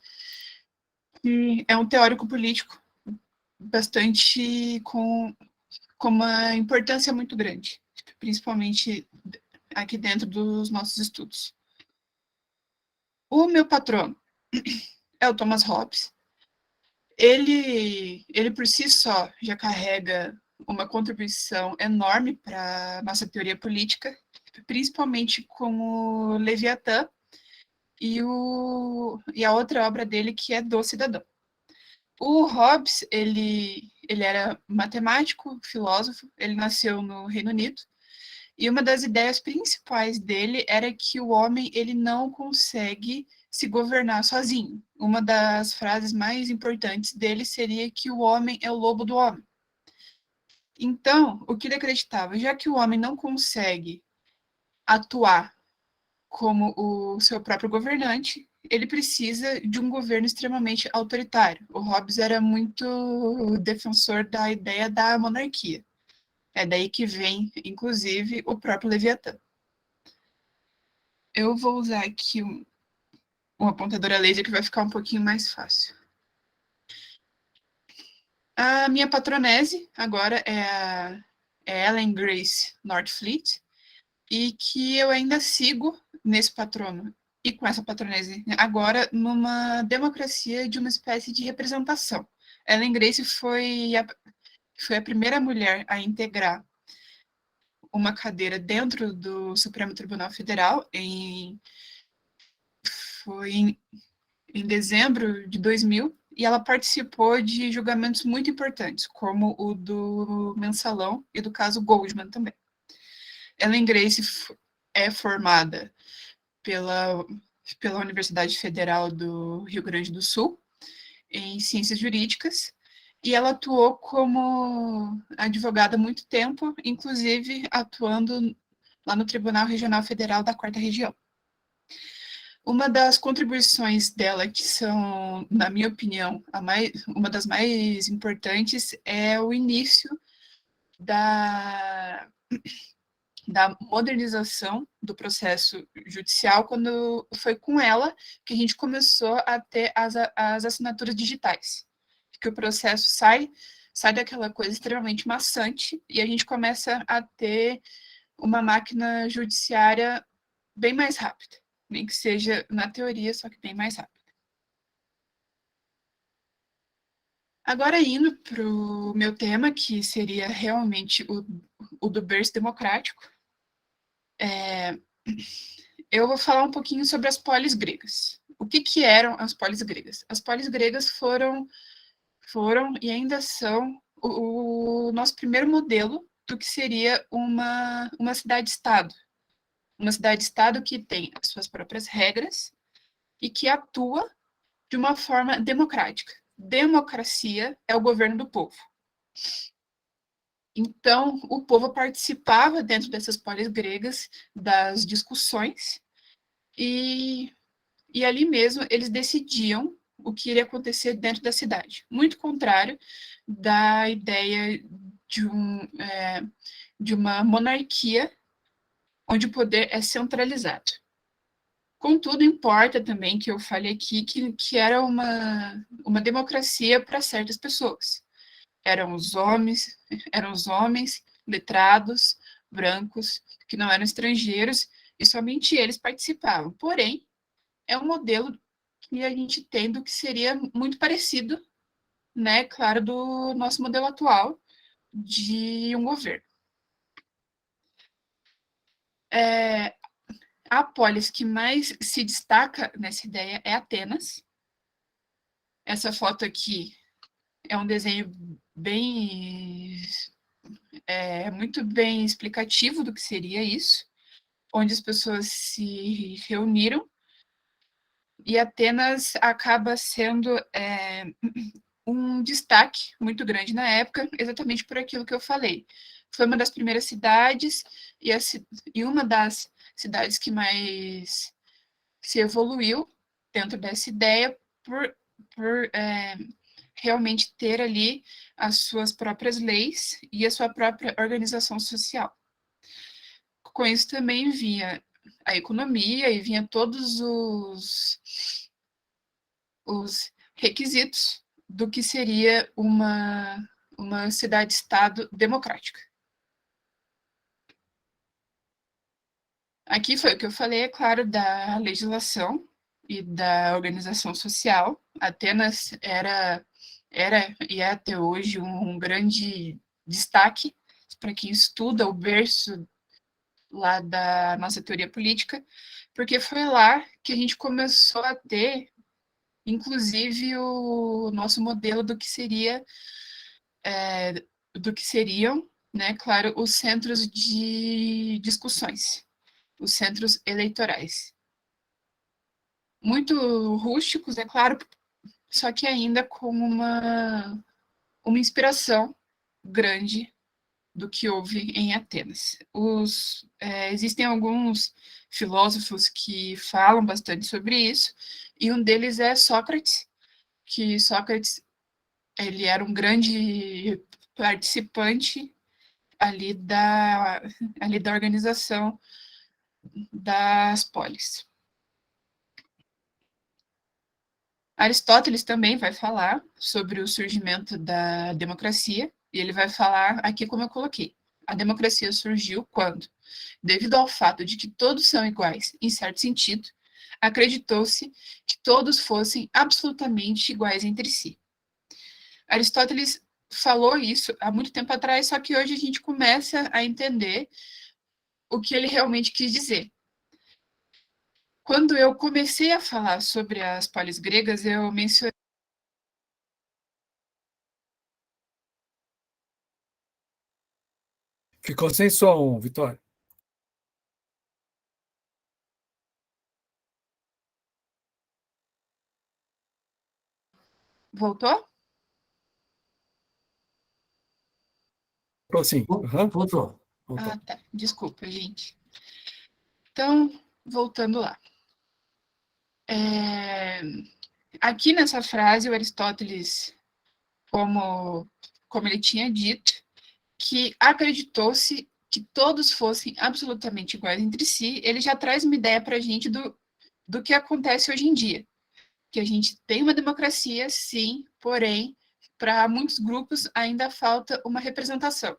E: é um teórico político bastante com uma importância muito grande, principalmente aqui dentro dos nossos estudos. O meu patrono é o Thomas Hobbes. Ele por si só já carrega uma contribuição enorme para a nossa teoria política, principalmente com o Leviatã e a outra obra dele, que é Do Cidadão. O Hobbes, ele era matemático, filósofo, ele nasceu no Reino Unido, e uma das ideias principais dele era que o homem ele não consegue se governar sozinho. Uma das frases mais importantes dele seria que o homem é o lobo do homem. Então, o que ele acreditava, já que o homem não consegue atuar como o seu próprio governante, ele precisa de um governo extremamente autoritário. O Hobbes era muito defensor da ideia da monarquia. É daí que vem, inclusive, o próprio Leviatã. Eu vou usar aqui uma apontadora laser que vai ficar um pouquinho mais fácil. A minha patronese agora é Ellen Grace Northfleet, e que eu ainda sigo nesse patrono e com essa patronese agora numa democracia de uma espécie de representação. Ellen Grace foi a primeira mulher a integrar uma cadeira dentro do Supremo Tribunal Federal foi em dezembro de 2000, e ela participou de julgamentos muito importantes, como o do Mensalão e do caso Goldman também. Ellen Grace é formada pela Universidade Federal do Rio Grande do Sul, em Ciências Jurídicas, e ela atuou como advogada há muito tempo, inclusive atuando lá no Tribunal Regional Federal da 4ª Região. Uma das contribuições dela, que são, na minha opinião, uma das mais importantes, é o início da modernização do processo judicial, quando foi com ela que a gente começou a ter as assinaturas digitais, que o processo sai daquela coisa extremamente maçante e a gente começa a ter uma máquina judiciária bem mais rápida, nem que seja na teoria, só que bem mais rápida. Agora, indo para o meu tema, que seria realmente o do berço democrático, eu vou falar um pouquinho sobre as polis gregas. O que eram as polis gregas? As polis gregas foram e ainda são o nosso primeiro modelo do que seria uma cidade-estado. Uma cidade-estado que tem as suas próprias regras e que atua de uma forma democrática. Democracia é o governo do povo. Então, o povo participava dentro dessas polis gregas das discussões e ali mesmo eles decidiam o que iria acontecer dentro da cidade. Muito contrário da ideia de uma monarquia onde o poder é centralizado. Contudo, importa também que eu falei aqui que era uma democracia para certas pessoas. Eram os homens letrados, brancos, que não eram estrangeiros, e somente eles participavam. Porém, é um modelo que a gente tem do que seria muito parecido, né, claro, do nosso modelo atual de um governo. A polis que mais se destaca nessa ideia é Atenas. Essa foto aqui é um desenho muito bem explicativo do que seria isso, onde as pessoas se reuniram, e Atenas acaba sendo um destaque muito grande na época, exatamente por aquilo que eu falei. Foi uma das primeiras cidades e uma das cidades que mais se evoluiu dentro dessa ideia por realmente ter ali as suas próprias leis e a sua própria organização social. Com isso também vinha a economia e vinha todos os requisitos do que seria uma cidade-estado democrática. Aqui foi o que eu falei, é claro, da legislação e da organização social. Atenas era e é até hoje um grande destaque para quem estuda o berço lá da nossa teoria política, porque foi lá que a gente começou a ter, inclusive, o nosso modelo do que seriam, né, claro, os centros de discussões, os centros eleitorais. Muito rústicos, é claro, só que ainda com uma inspiração grande do que houve em Atenas. Existem alguns filósofos que falam bastante sobre isso, e um deles é Sócrates, que Sócrates ele era um grande participante ali da organização das polis. Aristóteles também vai falar sobre o surgimento da democracia, e ele vai falar aqui como eu coloquei. A democracia surgiu quando, devido ao fato de que todos são iguais, em certo sentido, acreditou-se que todos fossem absolutamente iguais entre si. Aristóteles falou isso há muito tempo atrás, só que hoje a gente começa a entender o que ele realmente quis dizer. Quando eu comecei a falar sobre as polis gregas, eu mencionei.
B: Ficou sem som, Vitória.
E: Voltou?
B: Ficou sim. Uhum.
A: Voltou.
E: Ah, tá. Desculpa, gente. Então, voltando lá. Aqui nessa frase, o Aristóteles, como ele tinha dito, que acreditou-se que todos fossem absolutamente iguais entre si, ele já traz uma ideia para a gente do que acontece hoje em dia. Que a gente tem uma democracia, sim, porém, para muitos grupos ainda falta uma representação.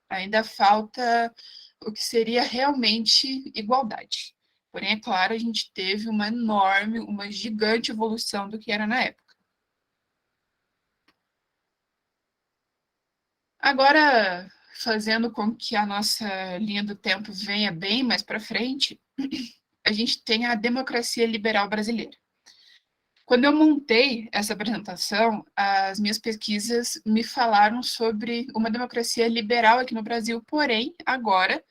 E: Ainda falta o que seria realmente igualdade. Porém, é claro, a gente teve uma gigante evolução do que era na época. Agora, fazendo com que a nossa linha do tempo venha bem mais para frente, a gente tem a democracia liberal brasileira. Quando eu montei essa apresentação, as minhas pesquisas me falaram sobre uma democracia liberal aqui no Brasil, porém, agora,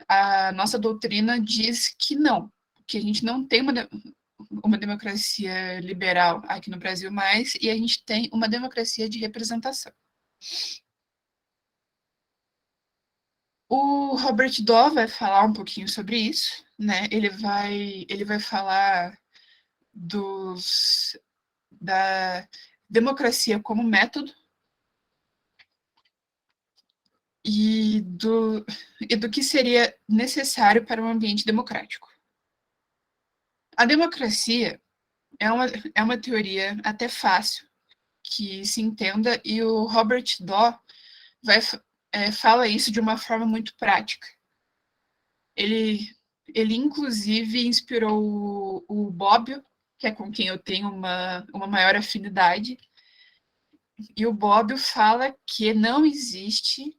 E: a nossa doutrina diz que não, que a gente não tem uma democracia liberal aqui no Brasil mais, e a gente tem uma democracia de representação. O Robert Daw vai falar um pouquinho sobre isso, né? Ele vai falar da democracia como método e do que seria necessário para um ambiente democrático. A democracia é uma teoria até fácil que se entenda, e o Robert Daw fala isso de uma forma muito prática. Ele inclusive, inspirou o Bobbio, que é com quem eu tenho uma maior afinidade, e o Bobbio fala que não existe,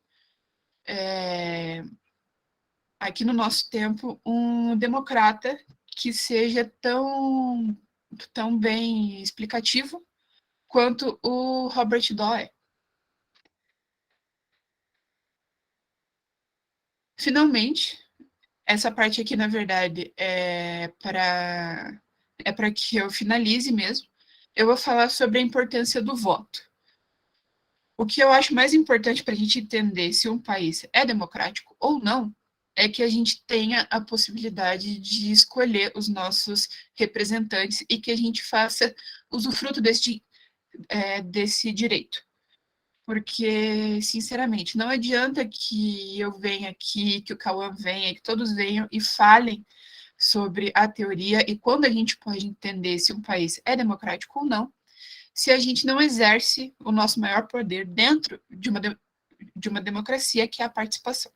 E: aqui no nosso tempo, um democrata que seja tão bem explicativo quanto o Robert Daw é. Finalmente, essa parte aqui, na verdade, é para que eu finalize mesmo. Eu vou falar sobre a importância do voto. O que eu acho mais importante para a gente entender se um país é democrático ou não é que a gente tenha a possibilidade de escolher os nossos representantes e que a gente faça usufruto desse direito. porque, sinceramente, não adianta que eu venha aqui, que o Cauã venha, que todos venham e falem sobre a teoria e quando a gente pode entender se um país é democrático ou não, se a gente não exerce o nosso maior poder dentro de uma democracia, que é a participação.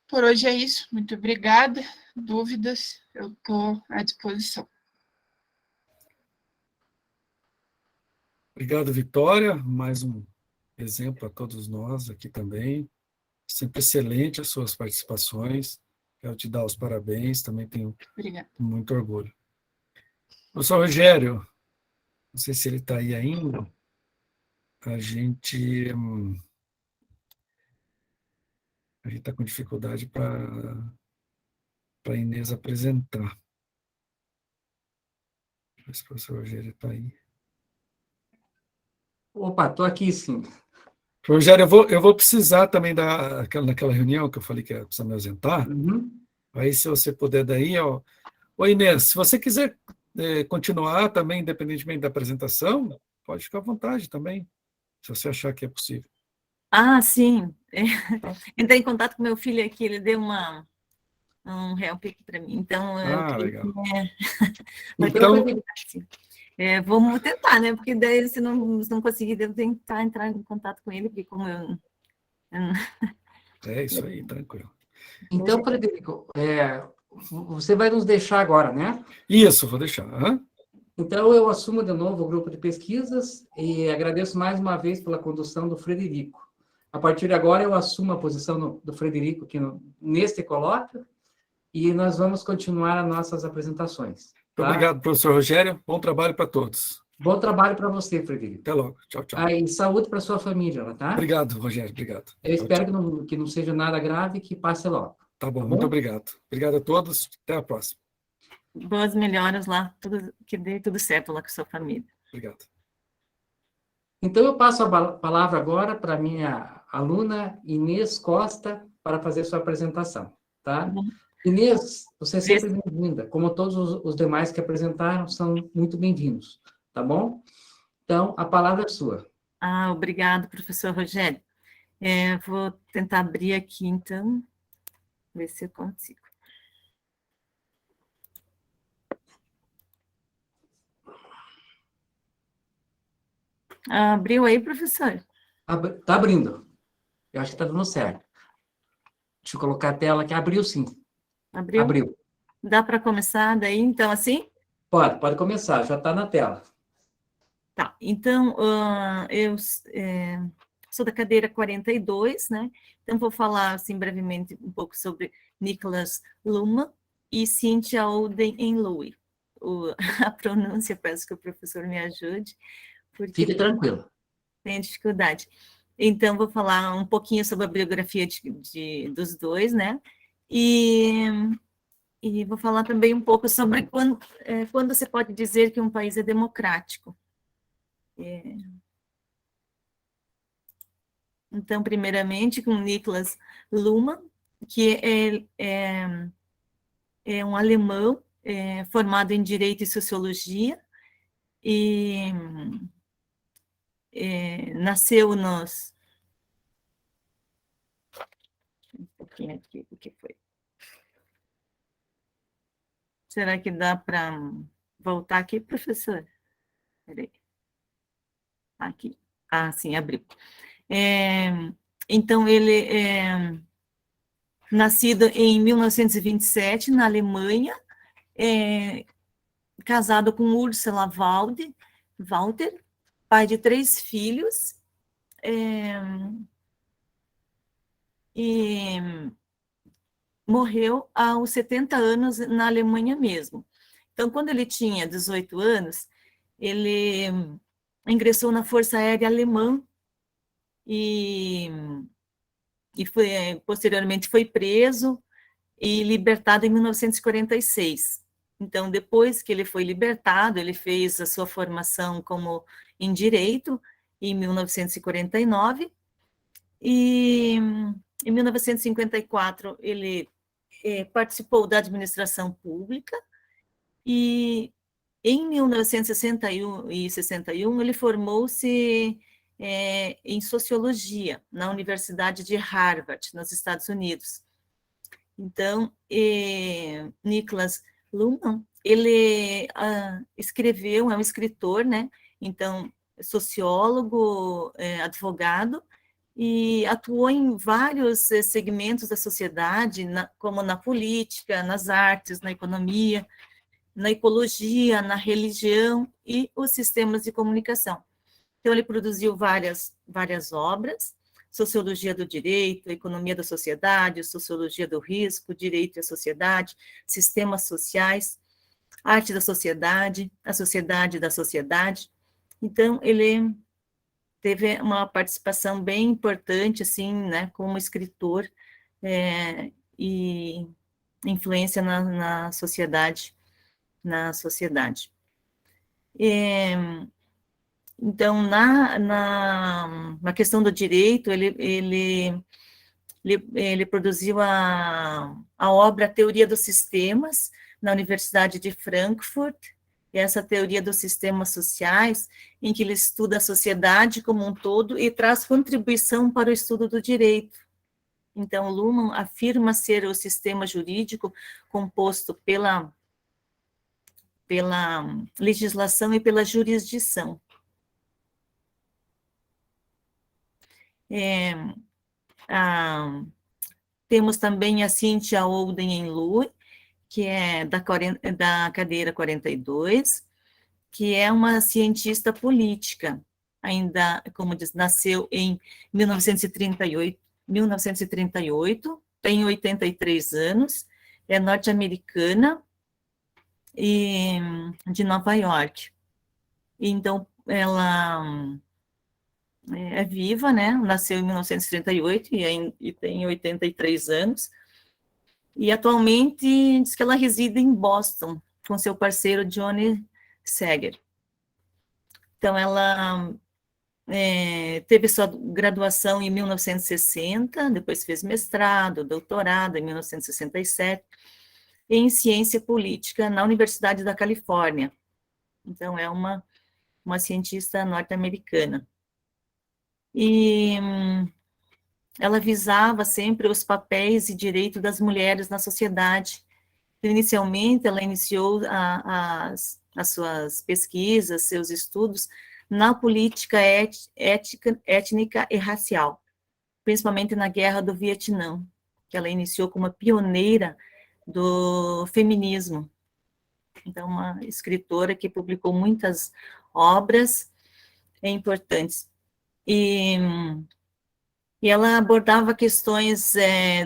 E: Por hoje é isso. Muito obrigada. Dúvidas, eu estou à disposição.
B: Obrigado, Vitória. Mais um exemplo a todos nós aqui também. Sempre excelente as suas participações. Quero te dar os parabéns, também tenho
E: Obrigada.
B: muito orgulho. Professor Rogério, não sei se ele está aí ainda, a gente está com dificuldade para a Inês apresentar. Deixa eu ver se o professor Rogério está aí.
A: Opa, estou aqui sim.
B: Rogério, eu vou precisar também naquela reunião que eu falei que ia precisar me ausentar.
A: Uhum.
B: Aí, se você puder daí, ó. Oi, Inês, se você quiser continuar também, independentemente da apresentação, pode ficar à vontade também, se você achar que é possível.
C: Ah, sim. Entrei em contato com meu filho aqui, ele deu um help aqui para mim. Então, eu queria...
B: Legal.
A: Então,
C: vamos tentar, né? Porque daí, se não conseguir, eu tenho que entrar em contato com ele, porque como eu...
B: É isso aí, tranquilo.
A: então, Frederico, você vai nos deixar agora, né?
B: Isso, vou deixar.
A: Então, eu assumo de novo o grupo de pesquisas e agradeço mais uma vez pela condução do Frederico. A partir de agora, eu assumo a posição do Frederico aqui neste colóquio e nós vamos continuar as nossas apresentações. Tá?
B: Muito obrigado, professor Rogério. Bom trabalho para todos.
A: Bom trabalho para você, Frederico.
B: Até logo. Tchau, tchau.
A: E saúde para sua família, tá?
B: Obrigado, Rogério. Obrigado.
A: Eu espero que não seja nada grave e que passe logo.
B: Tá bom, muito obrigado. Obrigado a todos. Até a próxima.
C: Boas melhoras lá, que dê tudo certo lá com a sua família.
B: Obrigado.
A: Então, eu passo a palavra agora para a minha aluna Inês Costa para fazer sua apresentação, tá? Inês, você é sempre bem-vinda. Como todos os demais que apresentaram, são muito bem-vindos, tá bom? Então, a palavra é sua.
C: Obrigado, professor Rogério. Vou tentar abrir aqui, então, ver se eu consigo. Abriu aí, professor?
A: Está abrindo. Eu acho que está dando certo. Deixa eu colocar a tela aqui. Abriu, sim. Abriu.
C: Dá para começar daí, então, assim?
A: Pode começar, já está na tela.
C: Tá, então, eu sou da cadeira 42, né? Então, vou falar, assim, brevemente, um pouco sobre Niklas Luhmann e Cynthia Oden-Enloe. A pronúncia, peço que o professor me ajude.
A: Fique tranquilo.
C: Tem dificuldade. Então, vou falar um pouquinho sobre a biografia dos dois, né? E vou falar também um pouco sobre quando você pode dizer que um país é democrático. Então, primeiramente, com Niklas Luhmann, que é um alemão formado em Direito e Sociologia, e nasceu nos... Um pouquinho aqui, o que foi? Será que dá para voltar aqui, professor? Peraí. Aqui. Sim, abriu. Então, ele nascido em 1927, na Alemanha, casado com Ursula Walter, pai de 3 filhos, e morreu aos 70 anos na Alemanha mesmo. Então, quando ele tinha 18 anos, ele ingressou na Força Aérea Alemã e posteriormente foi preso e libertado em 1946. Então, depois que ele foi libertado, ele fez a sua formação em Direito em 1949, e em 1954 ele participou da administração pública, e Em 1961 e 61, ele formou-se em sociologia na Universidade de Harvard, nos Estados Unidos. Então, Niklas Luhmann, ele escreveu, é um escritor, né? Então, sociólogo, advogado, e atuou em vários segmentos da sociedade, como na política, nas artes, na economia, na ecologia, na religião e os sistemas de comunicação. Então, ele produziu várias obras: Sociologia do Direito, Economia da Sociedade, Sociologia do Risco, Direito e a Sociedade, Sistemas Sociais, Arte da Sociedade, a Sociedade da Sociedade. Então, ele teve uma participação bem importante, assim, né, como escritor, e influência na sociedade. Então, na questão do direito, ele produziu a obra Teoria dos Sistemas, na Universidade de Frankfurt, e essa teoria dos sistemas sociais, em que ele estuda a sociedade como um todo e traz contribuição para o estudo do direito. Então, Luhmann afirma ser o sistema jurídico composto pela legislação e pela jurisdição. Temos também a Cynthia Olden-Enloe, que é da cadeira 42, que é uma cientista política, ainda, como diz, nasceu em 1938, tem 83 anos, é norte-americana e de Nova York. Então, ela é viva, né? Nasceu em 1938 e tem 83 anos. E atualmente diz que ela reside em Boston com seu parceiro Johnny Sager. Então, ela teve sua graduação em 1960, depois fez mestrado, doutorado em 1967, em ciência política na Universidade da Califórnia. Então, é uma cientista norte-americana. E ela visava sempre os papéis e direitos das mulheres na sociedade. Inicialmente, ela iniciou as suas pesquisas, seus estudos na política étnica e racial, principalmente na Guerra do Vietnã, que ela iniciou como pioneira do feminismo. Então, uma escritora que publicou muitas obras importantes. E ela abordava questões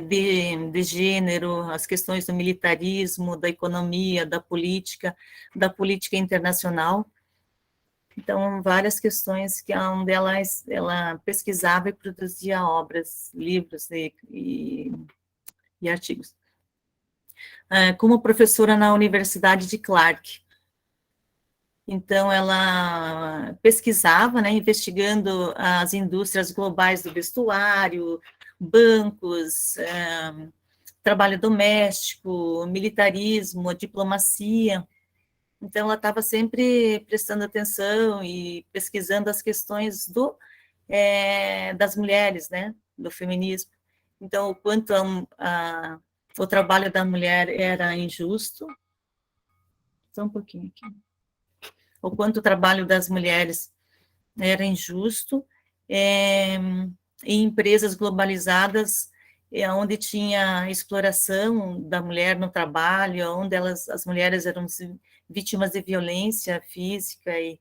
C: de gênero, as questões do militarismo, da economia, da política internacional. Então, várias questões onde ela pesquisava e produzia obras, livros e artigos. Como professora na Universidade de Clark. Então, ela pesquisava, né, investigando as indústrias globais do vestuário, bancos, trabalho doméstico, militarismo, diplomacia. Então, ela estava sempre prestando atenção e pesquisando as questões das mulheres, né, do feminismo. Então, o quanto o trabalho da mulher era injusto. Só um pouquinho aqui. O quanto o trabalho das mulheres era injusto, em empresas globalizadas, onde tinha exploração da mulher no trabalho, onde as mulheres eram vítimas de violência física e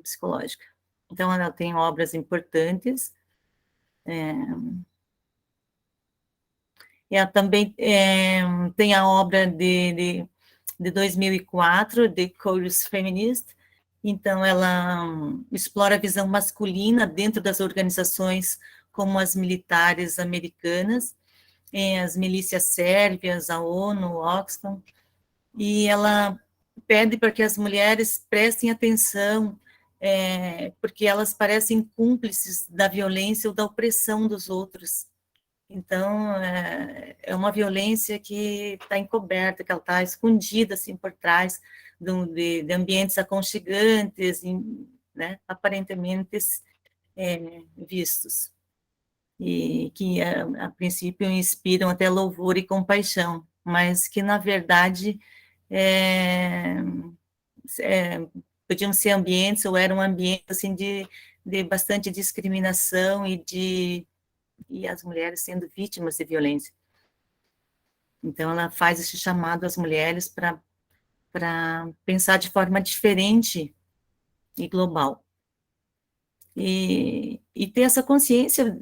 C: psicológica. Então, ela tem obras importantes. Ela também tem a obra de 2004, The Chorus Feminist. Então, ela explora a visão masculina dentro das organizações como as militares americanas, as milícias sérvias, a ONU, o Oxfam, e ela pede para que as mulheres prestem atenção, porque elas parecem cúmplices da violência ou da opressão dos outros. Então, é uma violência que está encoberta, que ela está escondida, assim, por trás de ambientes aconchegantes, né, aparentemente vistos, e que, a princípio, inspiram até louvor e compaixão, mas que, na verdade, podiam ser ambientes, ou eram ambientes, assim, de bastante discriminação e as mulheres sendo vítimas de violência. Então, ela faz esse chamado às mulheres para pensar de forma diferente e global. E ter essa consciência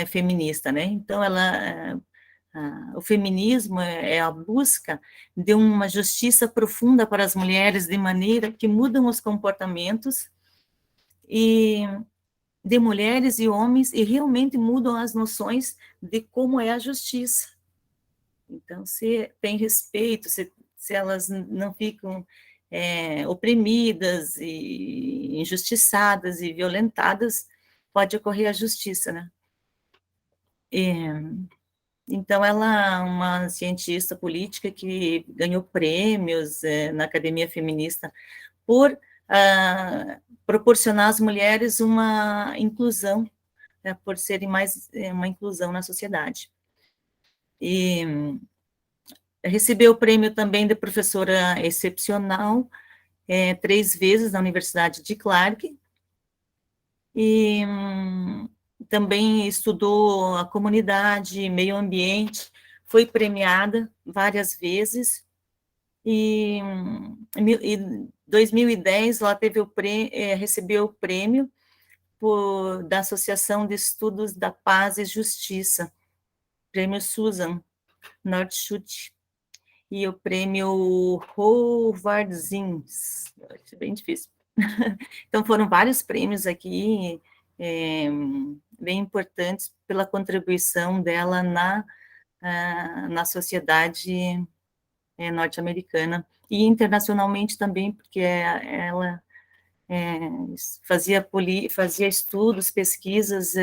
C: feminista, né? Então, o feminismo é a busca de uma justiça profunda para as mulheres, de maneira que mudam os comportamentos de mulheres e homens, e realmente mudam as noções de como é a justiça. Então, se tem respeito, se elas não ficam oprimidas e injustiçadas e violentadas, pode ocorrer a justiça, né? Então, ela é uma cientista política que ganhou prêmios na Academia Feminista por proporcionar às mulheres uma inclusão, né, por serem mais uma inclusão na sociedade. E recebeu o prêmio também de professora excepcional 3 vezes na Universidade de Clark, e também estudou a comunidade, meio ambiente, foi premiada várias vezes, e em 2010 ela recebeu o prêmio da Associação de Estudos da Paz e Justiça, prêmio Susan Nordschut, e o prêmio Howard Zinn, bem difícil. Então, foram vários prêmios aqui, bem importantes pela contribuição dela na sociedade norte-americana, e internacionalmente também, porque ela fazia estudos, pesquisas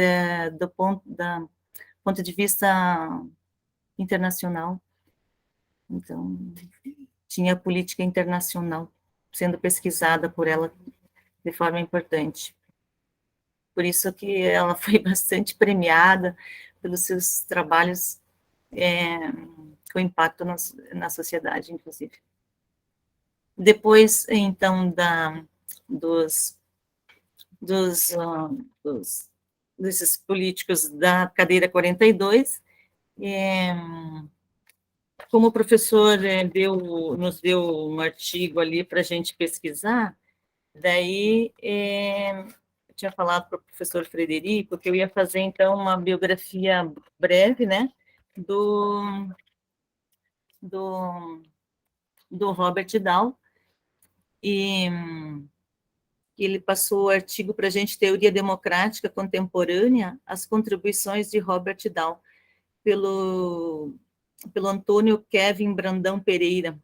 C: do ponto de vista internacional. Então, tinha política internacional sendo pesquisada por ela de forma importante. Por isso que ela foi bastante premiada pelos seus trabalhos com impacto na sociedade, inclusive. Depois, então, desses políticos da cadeira 42, como o professor nos deu um artigo ali para a gente pesquisar, daí eu tinha falado para o professor Frederico que eu ia fazer, então, uma biografia breve, né, do Robert Dow, e ele passou o artigo para a gente, Teoria Democrática Contemporânea, as contribuições de Robert Dow, pelo Antônio Kevin Brandão Pereira.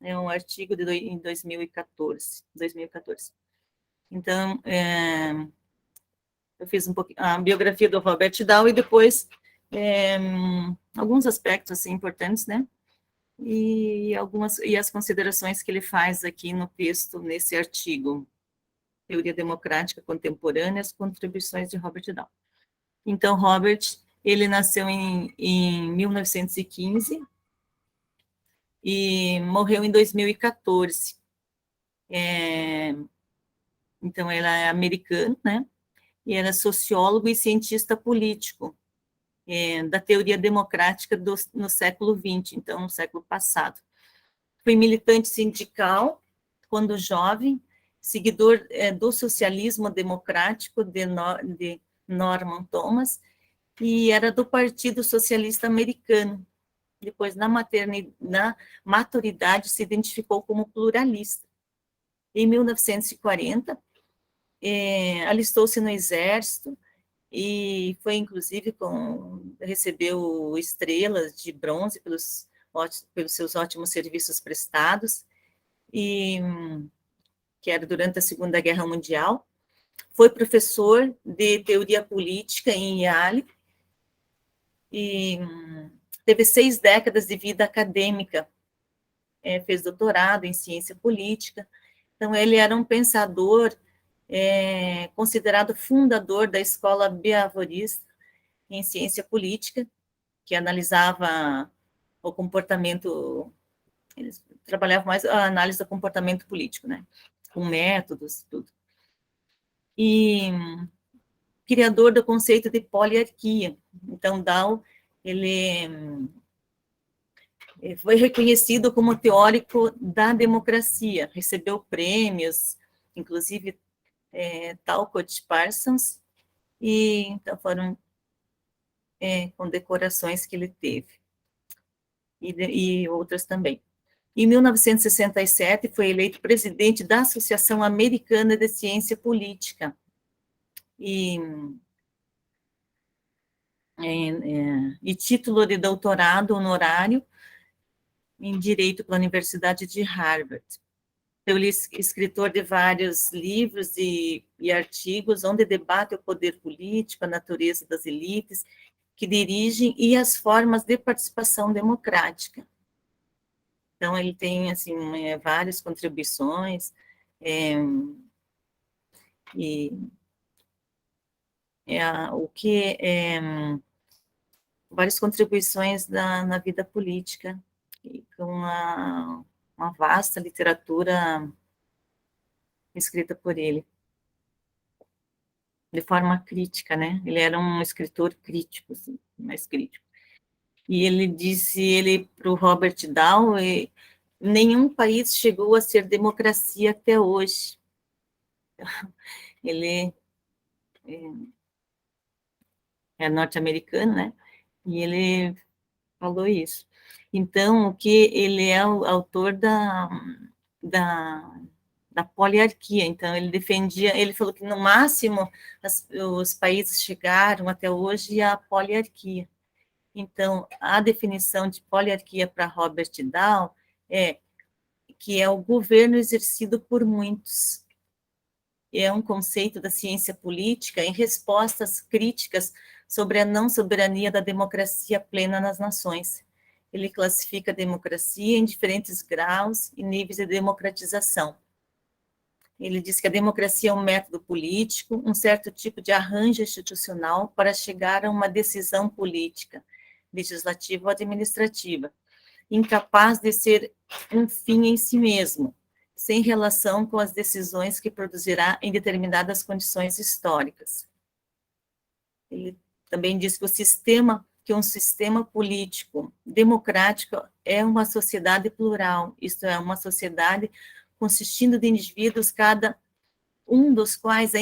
C: É um artigo em 2014. Então, eu fiz um pouquinho a biografia do Robert Dow e depois alguns aspectos assim, importantes, né? E as considerações que ele faz aqui no texto, nesse artigo, Teoria Democrática Contemporânea, as contribuições de Robert Dow. Então, Robert, ele nasceu em 1915 e morreu em 2014. Então, ele é americano, né? E era sociólogo e cientista político da teoria democrática no século XX, então, no século passado. Foi militante sindical quando jovem, seguidor do socialismo democrático de Norman Thomas, e era do Partido Socialista Americano. Depois, na maturidade, se identificou como pluralista. Em 1940, alistou-se no Exército e foi, inclusive, recebeu estrelas de bronze pelos seus ótimos serviços prestados, que era durante a Segunda Guerra Mundial. Foi professor de teoria política em Yale e teve 6 décadas de vida acadêmica. fez doutorado em ciência política. Então, ele era um pensador considerado fundador da escola behaviorista em ciência política, que analisava o comportamento, eles trabalhavam mais a análise do comportamento político, né, com métodos, tudo. E criador do conceito de poliarquia. Então, Dow, ele foi reconhecido como teórico da democracia, recebeu prêmios, inclusive Talcott Parsons, e então foram condecorações que ele teve, e outras também. Em 1967, foi eleito presidente da Associação Americana de Ciência Política, e título de doutorado honorário em Direito pela Universidade de Harvard. Ele é escritor de vários livros e artigos, onde debate o poder político, a natureza das elites que dirigem e as formas de participação democrática. Então, ele tem, assim, várias contribuições, várias contribuições na vida política, e com uma vasta literatura escrita por ele, de forma crítica, né? Ele era um escritor crítico, assim, mais crítico. E ele disse, para o Robert Dow, nenhum país chegou a ser democracia até hoje. Ele é norte-americano, né? E ele falou isso. Então, o que ele é o autor da poliarquia. Então, ele defendia, ele falou que no máximo os países chegaram até hoje à poliarquia. Então, a definição de poliarquia para Robert Dow é que é o governo exercido por muitos. É um conceito da ciência política em resposta às críticas sobre a não soberania da democracia plena nas nações. Ele classifica a democracia em diferentes graus e níveis de democratização. Ele diz que a democracia é um método político, um certo tipo de arranjo institucional para chegar a uma decisão política, legislativa ou administrativa, incapaz de ser um fim em si mesmo, sem relação com as decisões que produzirá em determinadas condições históricas. Ele também diz que um sistema político democrático é uma sociedade plural, isto é, uma sociedade consistindo de indivíduos, cada um dos quais é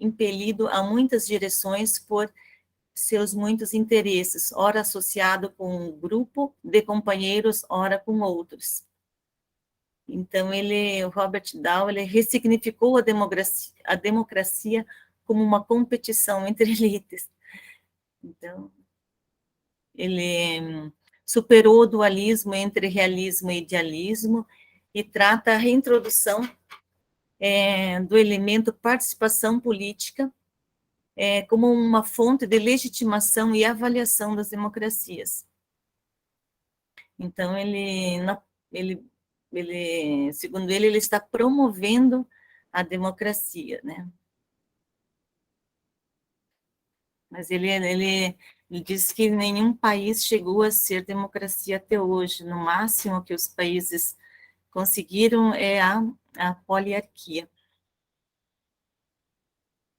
C: impelido a muitas direções por seus muitos interesses, ora associado com um grupo de companheiros, ora com outros. Então, o Robert Dow, ele ressignificou a democracia como uma competição entre elites. Então, ele superou o dualismo entre realismo e idealismo e trata a reintrodução do elemento participação política como uma fonte de legitimação e avaliação das democracias. Então, segundo ele está promovendo a democracia, né? Mas ele diz que nenhum país chegou a ser democracia até hoje. No máximo que os países conseguiram é a poliarquia.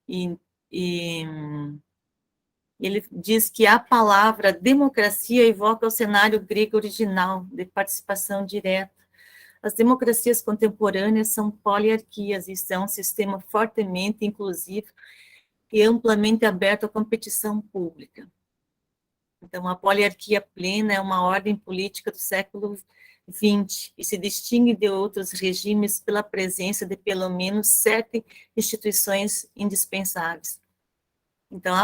C: E ele diz que a palavra democracia evoca o cenário grego original de participação direta. As democracias contemporâneas são poliarquias, isso é um sistema fortemente inclusivo e amplamente aberto à competição pública. Então, a poliarquia plena é uma ordem política do século XX e se distingue de outros regimes pela presença de pelo menos 7 instituições indispensáveis. Então,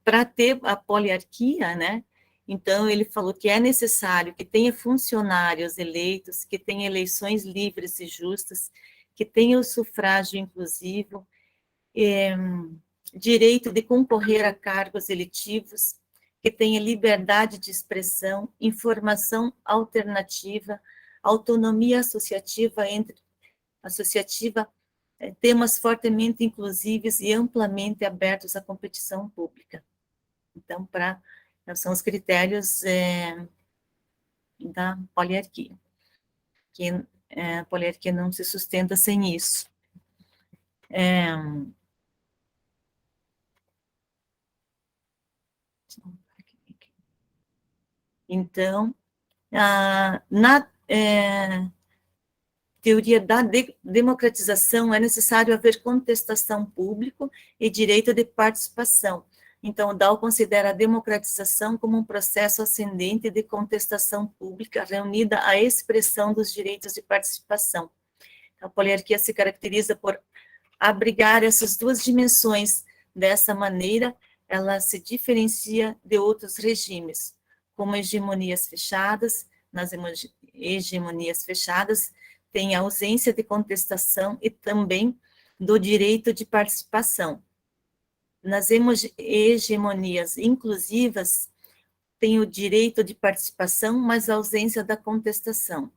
C: para ter a poliarquia, né, então ele falou que é necessário que tenha funcionários eleitos, que tenha eleições livres e justas, que tenha o sufrágio inclusivo, direito de concorrer a cargos eletivos, que tenha liberdade de expressão, informação alternativa, autonomia associativa, temas fortemente inclusivos e amplamente abertos à competição pública. Então, são os critérios da poliarquia, que a poliarquia não se sustenta sem isso. Então, na teoria da democratização, é necessário haver contestação pública e direito de participação. Então, o Dow considera a democratização como um processo ascendente de contestação pública reunida à expressão dos direitos de participação. A poliarquia se caracteriza por abrigar essas duas dimensões. Dessa maneira, ela se diferencia de outros regimes, como hegemonias fechadas. Nas hegemonias fechadas, tem a ausência de contestação e também do direito de participação. Nas hegemonias inclusivas, tem o direito de participação, mas a ausência da contestação.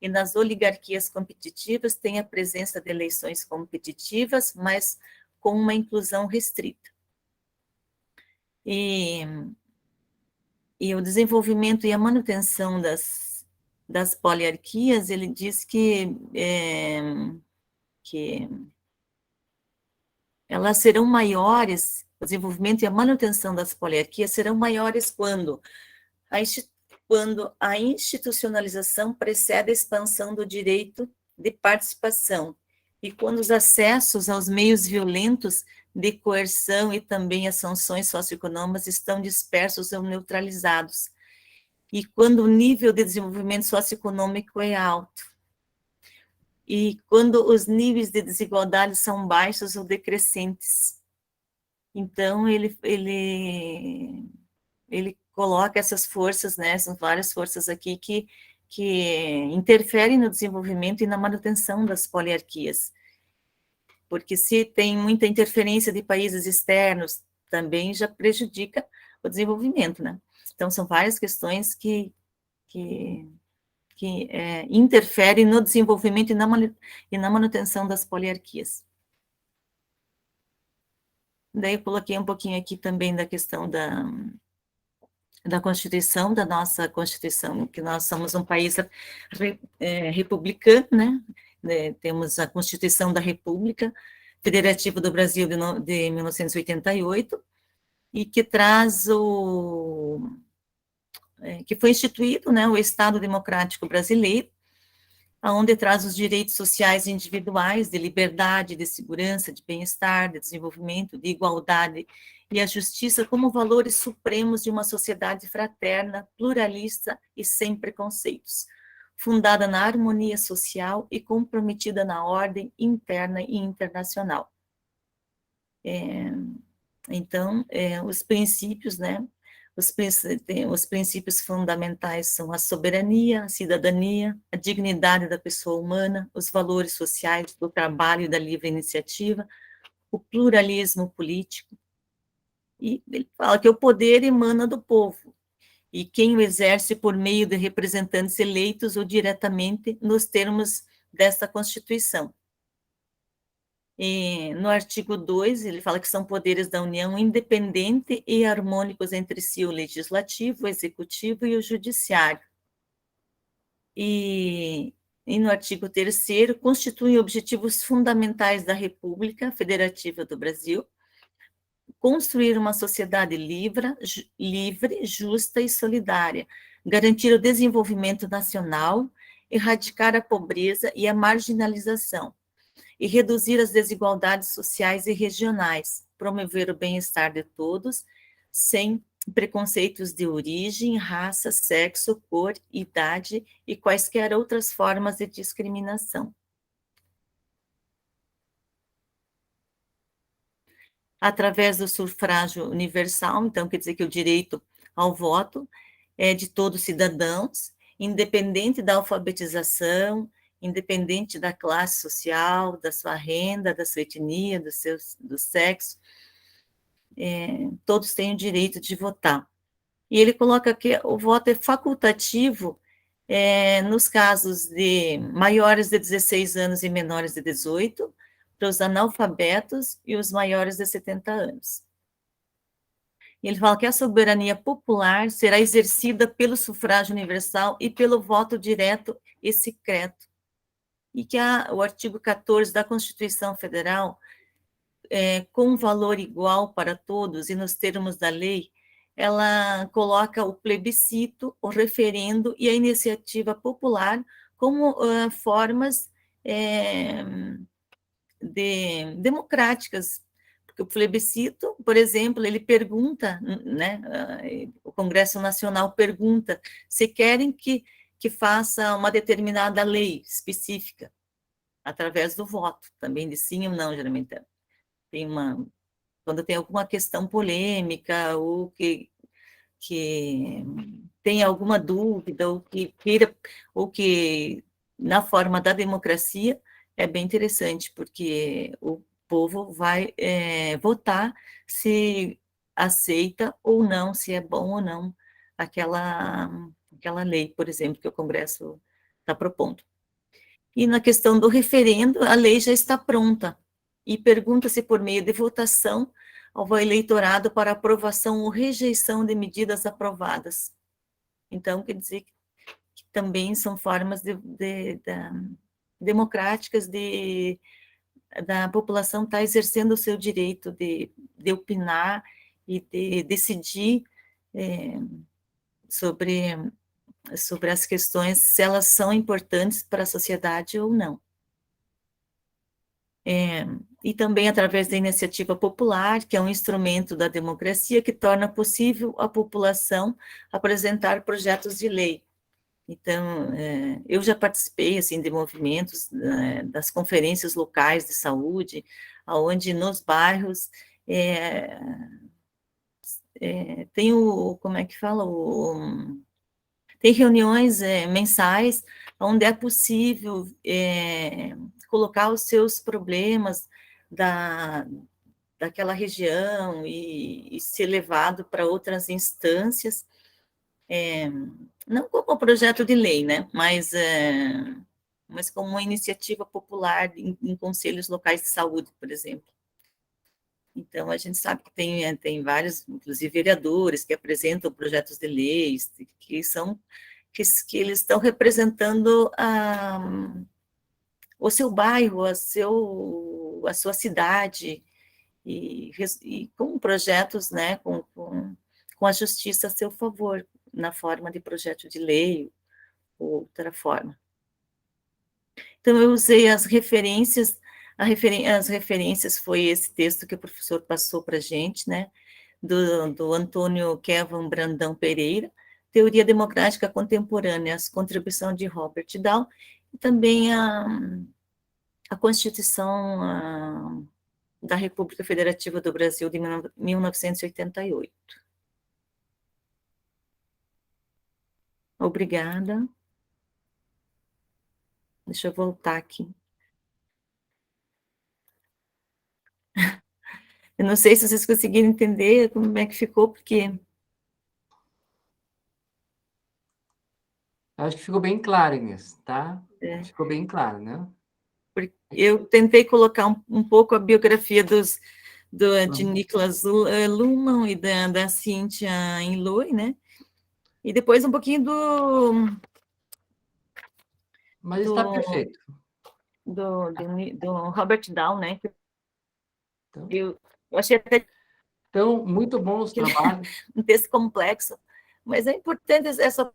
C: E nas oligarquias competitivas, tem a presença de eleições competitivas, mas com uma inclusão restrita. E o desenvolvimento e a manutenção das poliarquias, ele diz que elas serão maiores, o desenvolvimento e a manutenção das poliarquias serão maiores quando a institucionalização precede a expansão do direito de participação e quando os acessos aos meios violentos de coerção e também as sanções socioeconômicas estão dispersos ou neutralizados, e quando o nível de desenvolvimento socioeconômico é alto, e quando os níveis de desigualdade são baixos ou decrescentes. Então, ele coloca essas forças, né, são várias forças aqui que interferem no desenvolvimento e na manutenção das poliarquias. Porque se tem muita interferência de países externos, também já prejudica o desenvolvimento, né? Então, são várias questões que interferem no desenvolvimento e na manutenção das poliarquias. Daí eu coloquei um pouquinho aqui também da questão da Constituição, da nossa Constituição, que nós somos um país republicano, né? Temos a Constituição da República Federativa do Brasil de 1988, e que traz que foi instituído, né, o Estado Democrático Brasileiro, onde traz os direitos sociais individuais de liberdade, de segurança, de bem-estar, de desenvolvimento, de igualdade e a justiça como valores supremos de uma sociedade fraterna, pluralista e sem preconceitos, fundada na harmonia social e comprometida na ordem interna e internacional. Então, os princípios, né? Os princípios fundamentais são a soberania, a cidadania, a dignidade da pessoa humana, os valores sociais do trabalho e da livre iniciativa, o pluralismo político. E ele fala que o poder emana do povo, e quem o exerce por meio de representantes eleitos ou diretamente nos termos desta Constituição. E no artigo 2, ele fala que são poderes da União independentes e harmônicos entre si, o legislativo, o executivo e o judiciário. E no artigo 3º, constituem objetivos fundamentais da República Federativa do Brasil, construir uma sociedade livre, justa e solidária, garantir o desenvolvimento nacional, erradicar a pobreza e a marginalização, e reduzir as desigualdades sociais e regionais, promover o bem-estar de todos, sem preconceitos de origem, raça, sexo, cor, idade e quaisquer outras formas de discriminação. Através do sufrágio universal, então quer dizer que o direito ao voto é de todos os cidadãos, independente da alfabetização, independente da classe social, da sua renda, da sua etnia, do sexo, todos têm o direito de votar. E ele coloca que o voto é facultativo nos casos de maiores de 16 anos e menores de 18, para os analfabetos e os maiores de 70 anos. E ele fala que a soberania popular será exercida pelo sufrágio universal e pelo voto direto e secreto. E que o artigo 14 da Constituição Federal, com valor igual para todos e nos termos da lei, ela coloca o plebiscito, o referendo e a iniciativa popular como formas democráticas. Porque o plebiscito, por exemplo, ele pergunta, né, o Congresso Nacional pergunta se querem que faça uma determinada lei específica, através do voto, também de sim ou não, geralmente. Quando tem alguma questão polêmica, ou que tem alguma dúvida, ou que na forma da democracia, é bem interessante, porque o povo vai votar se aceita ou não, se é bom ou não aquela lei, por exemplo, que o Congresso está propondo. E na questão do referendo, a lei já está pronta, e pergunta-se por meio de votação ao eleitorado para aprovação ou rejeição de medidas aprovadas. Então, quer dizer que também são formas democráticas da população estar exercendo o seu direito de opinar e de decidir sobre as questões, se elas são importantes para a sociedade ou não. E também através da iniciativa popular, que é um instrumento da democracia que torna possível a população apresentar projetos de lei. Então, eu já participei assim, de movimentos, das conferências locais de saúde, onde nos bairros tem como é que fala? Tem reuniões mensais, onde é possível colocar os seus problemas daquela região e ser levado para outras instâncias, não como projeto de lei, né, mas como uma iniciativa popular em conselhos locais de saúde, por exemplo. Então, a gente sabe que tem vários, inclusive vereadores, que apresentam projetos de leis, que eles estão representando o seu bairro, a sua cidade, e com projetos, né, com a justiça a seu favor, na forma de projeto de lei, ou outra forma. Então, eu usei as referências. As referências foi esse texto que o professor passou para a gente, né, do Antônio Kevin Brandão Pereira, Teoria Democrática Contemporânea, a contribuição de Robert Dahl, e também a Constituição da República Federativa do Brasil de 1988. Obrigada. Deixa eu voltar aqui. Eu não sei se vocês conseguiram entender como é que ficou, porque...
A: Acho que ficou bem claro, Inês, tá? Ficou bem claro, né?
C: Eu tentei colocar um pouco a biografia de Niklas Luhmann e da Cynthia Inloy, né? E depois um pouquinho
A: Mas está perfeito.
C: Do Robert Dahl, né?
A: Então,
C: eu achei até...
A: Então, muito bons trabalhos.
C: Um texto complexo, mas é importante essa...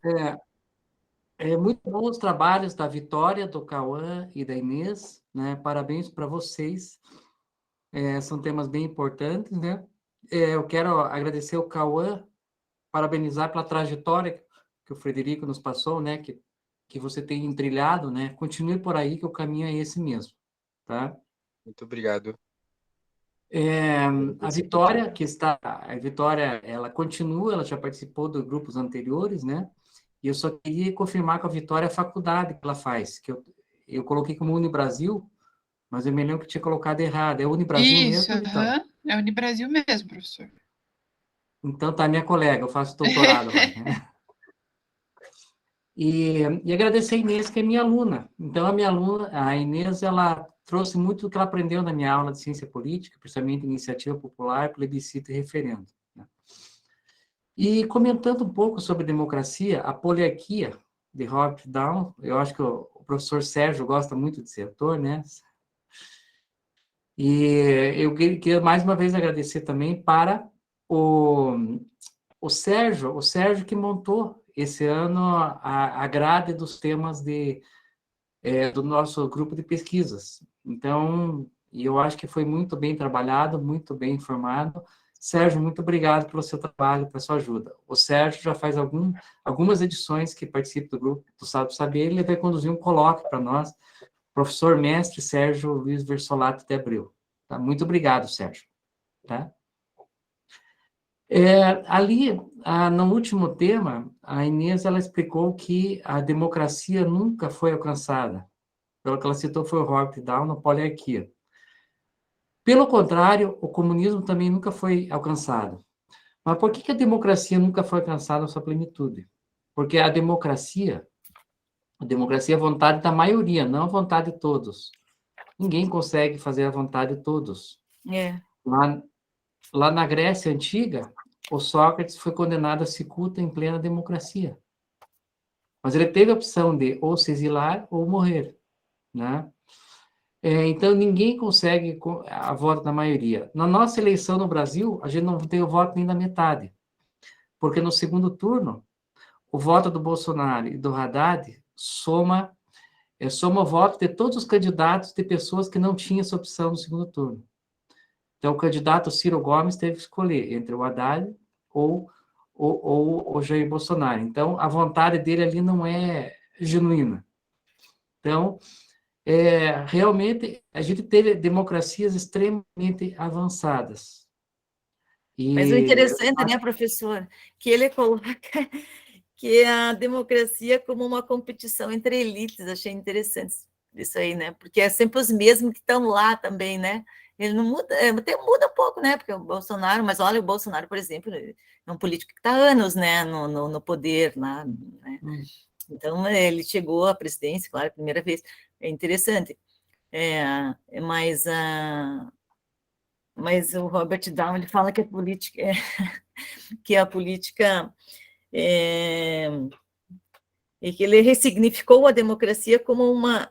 A: Muito bons trabalhos da Vitória, do Cauã e da Inês, né? Parabéns para vocês. São temas bem importantes, né? Eu quero agradecer o Cauã, parabenizar pela trajetória que o Frederico nos passou, né? Que você tem trilhado, né? Continue por aí, que o caminho é esse mesmo, tá?
D: Muito obrigado.
A: A Vitória, ela continua, ela já participou dos grupos anteriores, né? E eu só queria confirmar com a Vitória a faculdade que ela faz, que eu coloquei como Unibrasil, mas eu me lembro que tinha colocado errado. É Unibrasil mesmo, Vitória?
E: É Unibrasil mesmo, professor.
A: Então tá, minha colega, eu faço doutorado lá, né? E agradecer a Inês, que é minha aluna. Então, a minha aluna, a Inês, ela trouxe muito do que ela aprendeu na minha aula de ciência política, principalmente iniciativa popular, plebiscito e referendo, né? E comentando um pouco sobre democracia, a poliarquia de Robert Down, eu acho que o professor Sérgio gosta muito desse autor, né? E eu queria mais uma vez agradecer também para o Sérgio que montou esse ano a grade dos temas do nosso grupo de pesquisas. Então, eu acho que foi muito bem trabalhado, muito bem informado. Sérgio, muito obrigado pelo seu trabalho, pela sua ajuda. O Sérgio já faz algumas edições que participa do grupo do Sábio Saber, ele vai conduzir um colóquio para nós, professor mestre Sérgio Luiz Versolato de Abreu. Tá? Muito obrigado, Sérgio. Tá? Ali, no último tema, a Inês ela explicou que a democracia nunca foi alcançada. Pelo que ela citou, foi o Robert Down na poliarquia. Pelo contrário, o comunismo também nunca foi alcançado. Mas por que a democracia nunca foi alcançada na sua plenitude? Porque a democracia é a vontade da maioria, não a vontade de todos. Ninguém consegue fazer a vontade de todos.
C: É.
A: Lá na Grécia Antiga, o Sócrates foi condenado a cicuta em plena democracia. Mas ele teve a opção de ou se exilar ou morrer, né? Então, ninguém consegue a voto da maioria. Na nossa eleição no Brasil, a gente não tem o voto nem da metade. Porque no segundo turno, o voto do Bolsonaro e do Haddad soma o voto de todos os candidatos de pessoas que não tinham essa opção no segundo turno. Então, o candidato Ciro Gomes teve que escolher entre o Haddad ou o Jair Bolsonaro. Então, a vontade dele ali não é genuína. Então, realmente, a gente teve democracias extremamente avançadas.
C: Mas o interessante, né, professor, que ele coloca que a democracia como uma competição entre elites. Achei interessante isso aí, né? Porque é sempre os mesmos que estão lá também, né? Ele não muda, até muda um pouco, né? Porque o Bolsonaro, mas olha, o Bolsonaro, por exemplo, é um político que está há anos, né, no poder, né? Então, ele chegou à presidência, claro, primeira vez. É interessante. Mas o Robert Down, ele fala que a política e que ele ressignificou a democracia como uma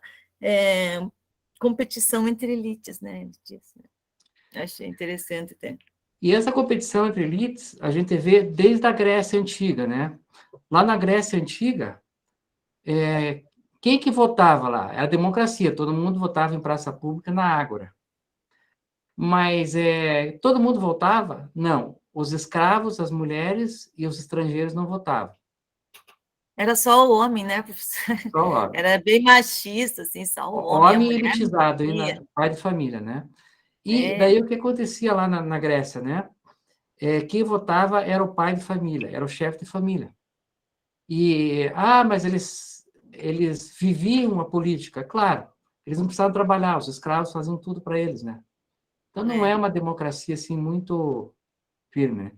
C: competição entre elites, né? Ele disse, né? Achei interessante até.
A: E essa competição entre elites, a gente vê desde a Grécia Antiga, né? Lá na Grécia Antiga, quem que votava lá? Era a democracia, todo mundo votava em praça pública na Ágora. Mas todo mundo votava? Não. Os escravos, as mulheres e os estrangeiros não votavam.
C: Era só o homem, né, professor?
A: Só o homem.
C: Era bem machista, assim, só o homem.
A: Homem elitizado, pai de família, né? E daí o que acontecia lá na Grécia, né? Quem votava era o pai de família, era o chefe de família. Mas eles viviam a política, claro. Eles não precisavam trabalhar, os escravos faziam tudo para eles, né? Então não é uma democracia assim muito firme, né?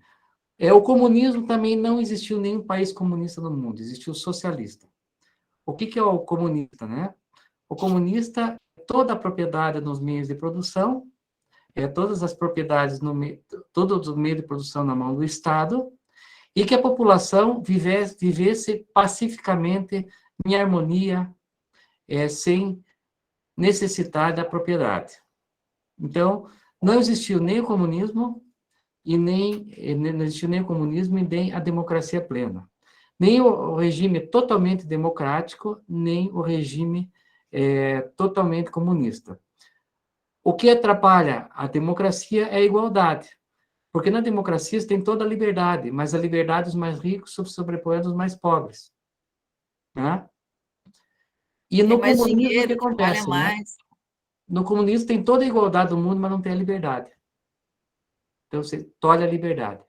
A: O comunismo também não existiu nenhum país comunista no mundo, existiu o socialista. O que é o comunista, né? O comunista é toda a propriedade nos meios de produção, todas as propriedades todos os meios de produção na mão do Estado, e que a população vivesse pacificamente, em harmonia, sem necessidade da propriedade. Então, não existiu nem o comunismo e não existiu nem o comunismo e nem a democracia plena. Nem o regime totalmente democrático, nem o regime totalmente comunista. O que atrapalha a democracia é a igualdade. Porque na democracia você tem toda a liberdade, mas a liberdade dos mais ricos sobrepõe a dos mais pobres. Né? E no comunismo, o que acontece? Né? No comunismo tem toda a igualdade do mundo, mas não tem a liberdade. Então, você tolhe a liberdade.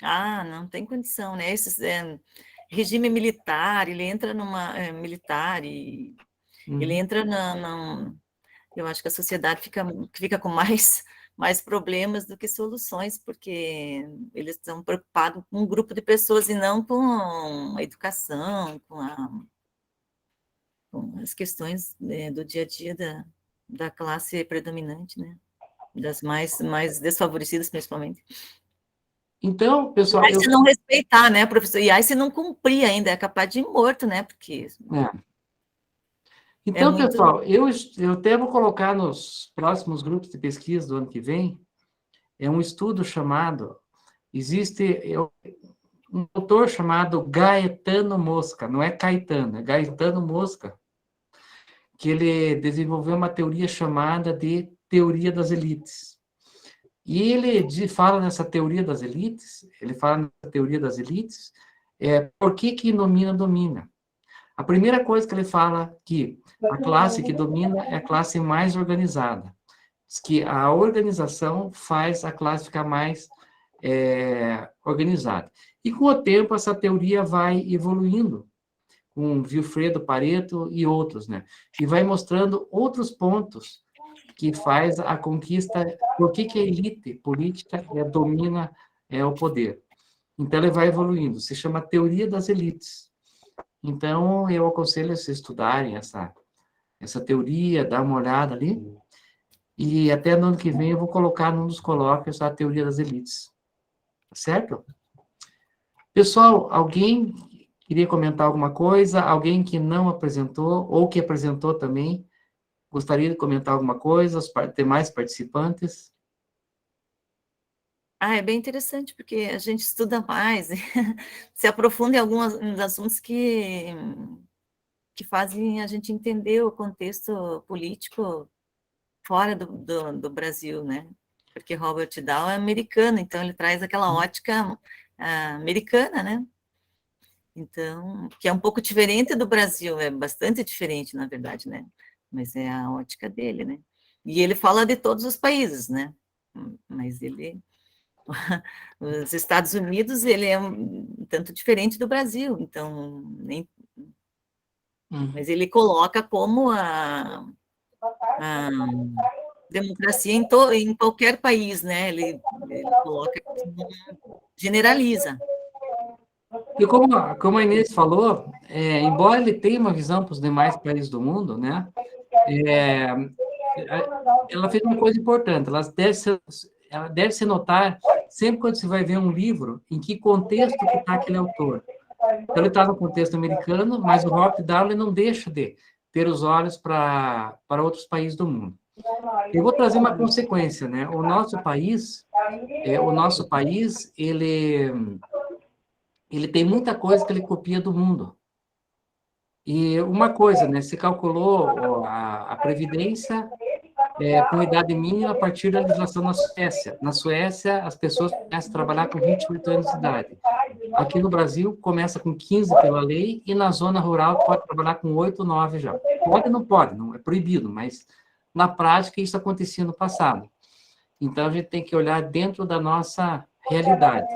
C: Não tem condição, né? Esse regime militar, ele entra numa... militar e ele entra eu acho que a sociedade fica com mais mais problemas do que soluções, porque eles estão preocupados com um grupo de pessoas e não com a educação, com as questões, né, do dia a dia da classe predominante, né? Das mais desfavorecidas, principalmente.
A: Então, pessoal,
C: Aí se não respeitar, né, professor? E aí se não cumprir ainda, é capaz de ir morto, né? Porque
A: Então,
C: muito...
A: pessoal, eu até vou colocar nos próximos grupos de pesquisa do ano que vem, é um estudo chamado, existe um autor chamado Gaetano Mosca, não é Caetano, é Gaetano Mosca, que ele desenvolveu uma teoria chamada de teoria das elites. E ele fala nessa teoria das elites, por que domina. A primeira coisa que ele fala que a classe que domina é a classe mais organizada. Diz que a organização faz a classe ficar mais organizada. E com o tempo essa teoria vai evoluindo, com Vilfredo Pareto e outros, né? E vai mostrando outros pontos que faz a conquista, por que a elite política domina o poder. Então, ele vai evoluindo, se chama teoria das elites. Então, eu aconselho vocês estudarem essa teoria, dar uma olhada ali, e até no ano que vem eu vou colocar num dos colóquios a teoria das elites. Certo? Pessoal, alguém queria comentar alguma coisa? Alguém que não apresentou, ou que apresentou também, gostaria de comentar alguma coisa? Os demais participantes?
C: É bem interessante, porque a gente estuda mais, se aprofunda em alguns assuntos que fazem a gente entender o contexto político fora do Brasil, né? Porque Robert Dow é americano, então ele traz aquela ótica americana, né? Então, que é um pouco diferente do Brasil, é bastante diferente, na verdade, né? Mas é a ótica dele, né? E ele fala de todos os países, né? Mas os Estados Unidos, ele é um tanto diferente do Brasil, então, mas ele coloca como a democracia em qualquer país, né? Ele coloca, generaliza.
A: E como a Inês falou, embora ele tenha uma visão para os demais países do mundo, né? Ela fez uma coisa importante, ela deve se notar sempre quando você vai ver um livro, em que contexto que está aquele autor. Então, ele está no contexto americano, mas o Robert Darwin não deixa de ter os olhos para outros países do mundo. Eu vou trazer uma consequência, né? O nosso país, ele tem muita coisa que ele copia do mundo. E uma coisa, né? Se calculou a previdência com idade mínima a partir da legislação na Suécia. Na Suécia, as pessoas começam a trabalhar com 28 anos de idade. Aqui no Brasil, começa com 15 pela lei, e na zona rural pode trabalhar com 8, 9 já. Pode ou não pode, não é proibido, mas na prática isso acontecia no passado. Então, a gente tem que olhar dentro da nossa realidade.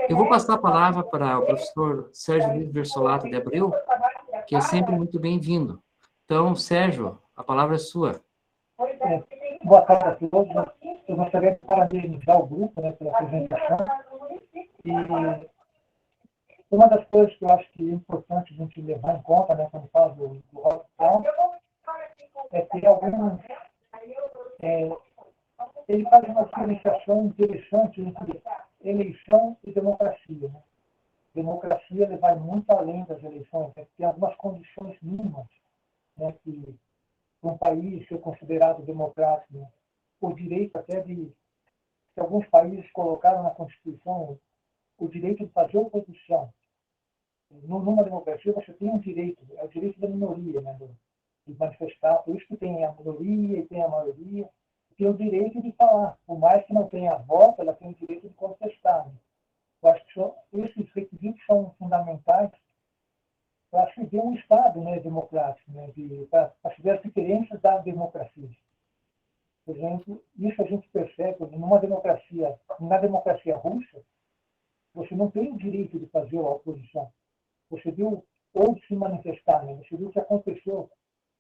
A: Eu vou passar a palavra para o professor Sérgio Luiz Bersolato de Abreu, que é sempre muito bem-vindo. Então, Sérgio, a palavra é sua.
F: Boa tarde a todos. Eu gostaria de parabenizar o grupo, né, pela apresentação. E uma das coisas que eu acho que é importante a gente levar em conta, né, quando fala do Rothschild, é que alguns... ele faz uma diferenciação interessante entre eleição e democracia. Né? Democracia ele vai muito além das eleições, né? Tem algumas condições mínimas, né, que um país ser considerado democrático, né? O direito até que alguns países colocaram na Constituição o direito de fazer oposição. Numa democracia você tem um direito, é o direito da minoria, né, de manifestar, por isso que tem a minoria e tem a maioria, tem o direito de falar, por mais que não tenha voto, ela tem o direito de contestar. Né? Eu acho que esses requisitos são fundamentais para se ver um Estado, né, democrático, né, para se ver as diferenças da democracia. Por exemplo, isso a gente percebe na democracia russa, você não tem o direito de fazer a oposição. Você viu, ou de se manifestar, né? Você viu o que aconteceu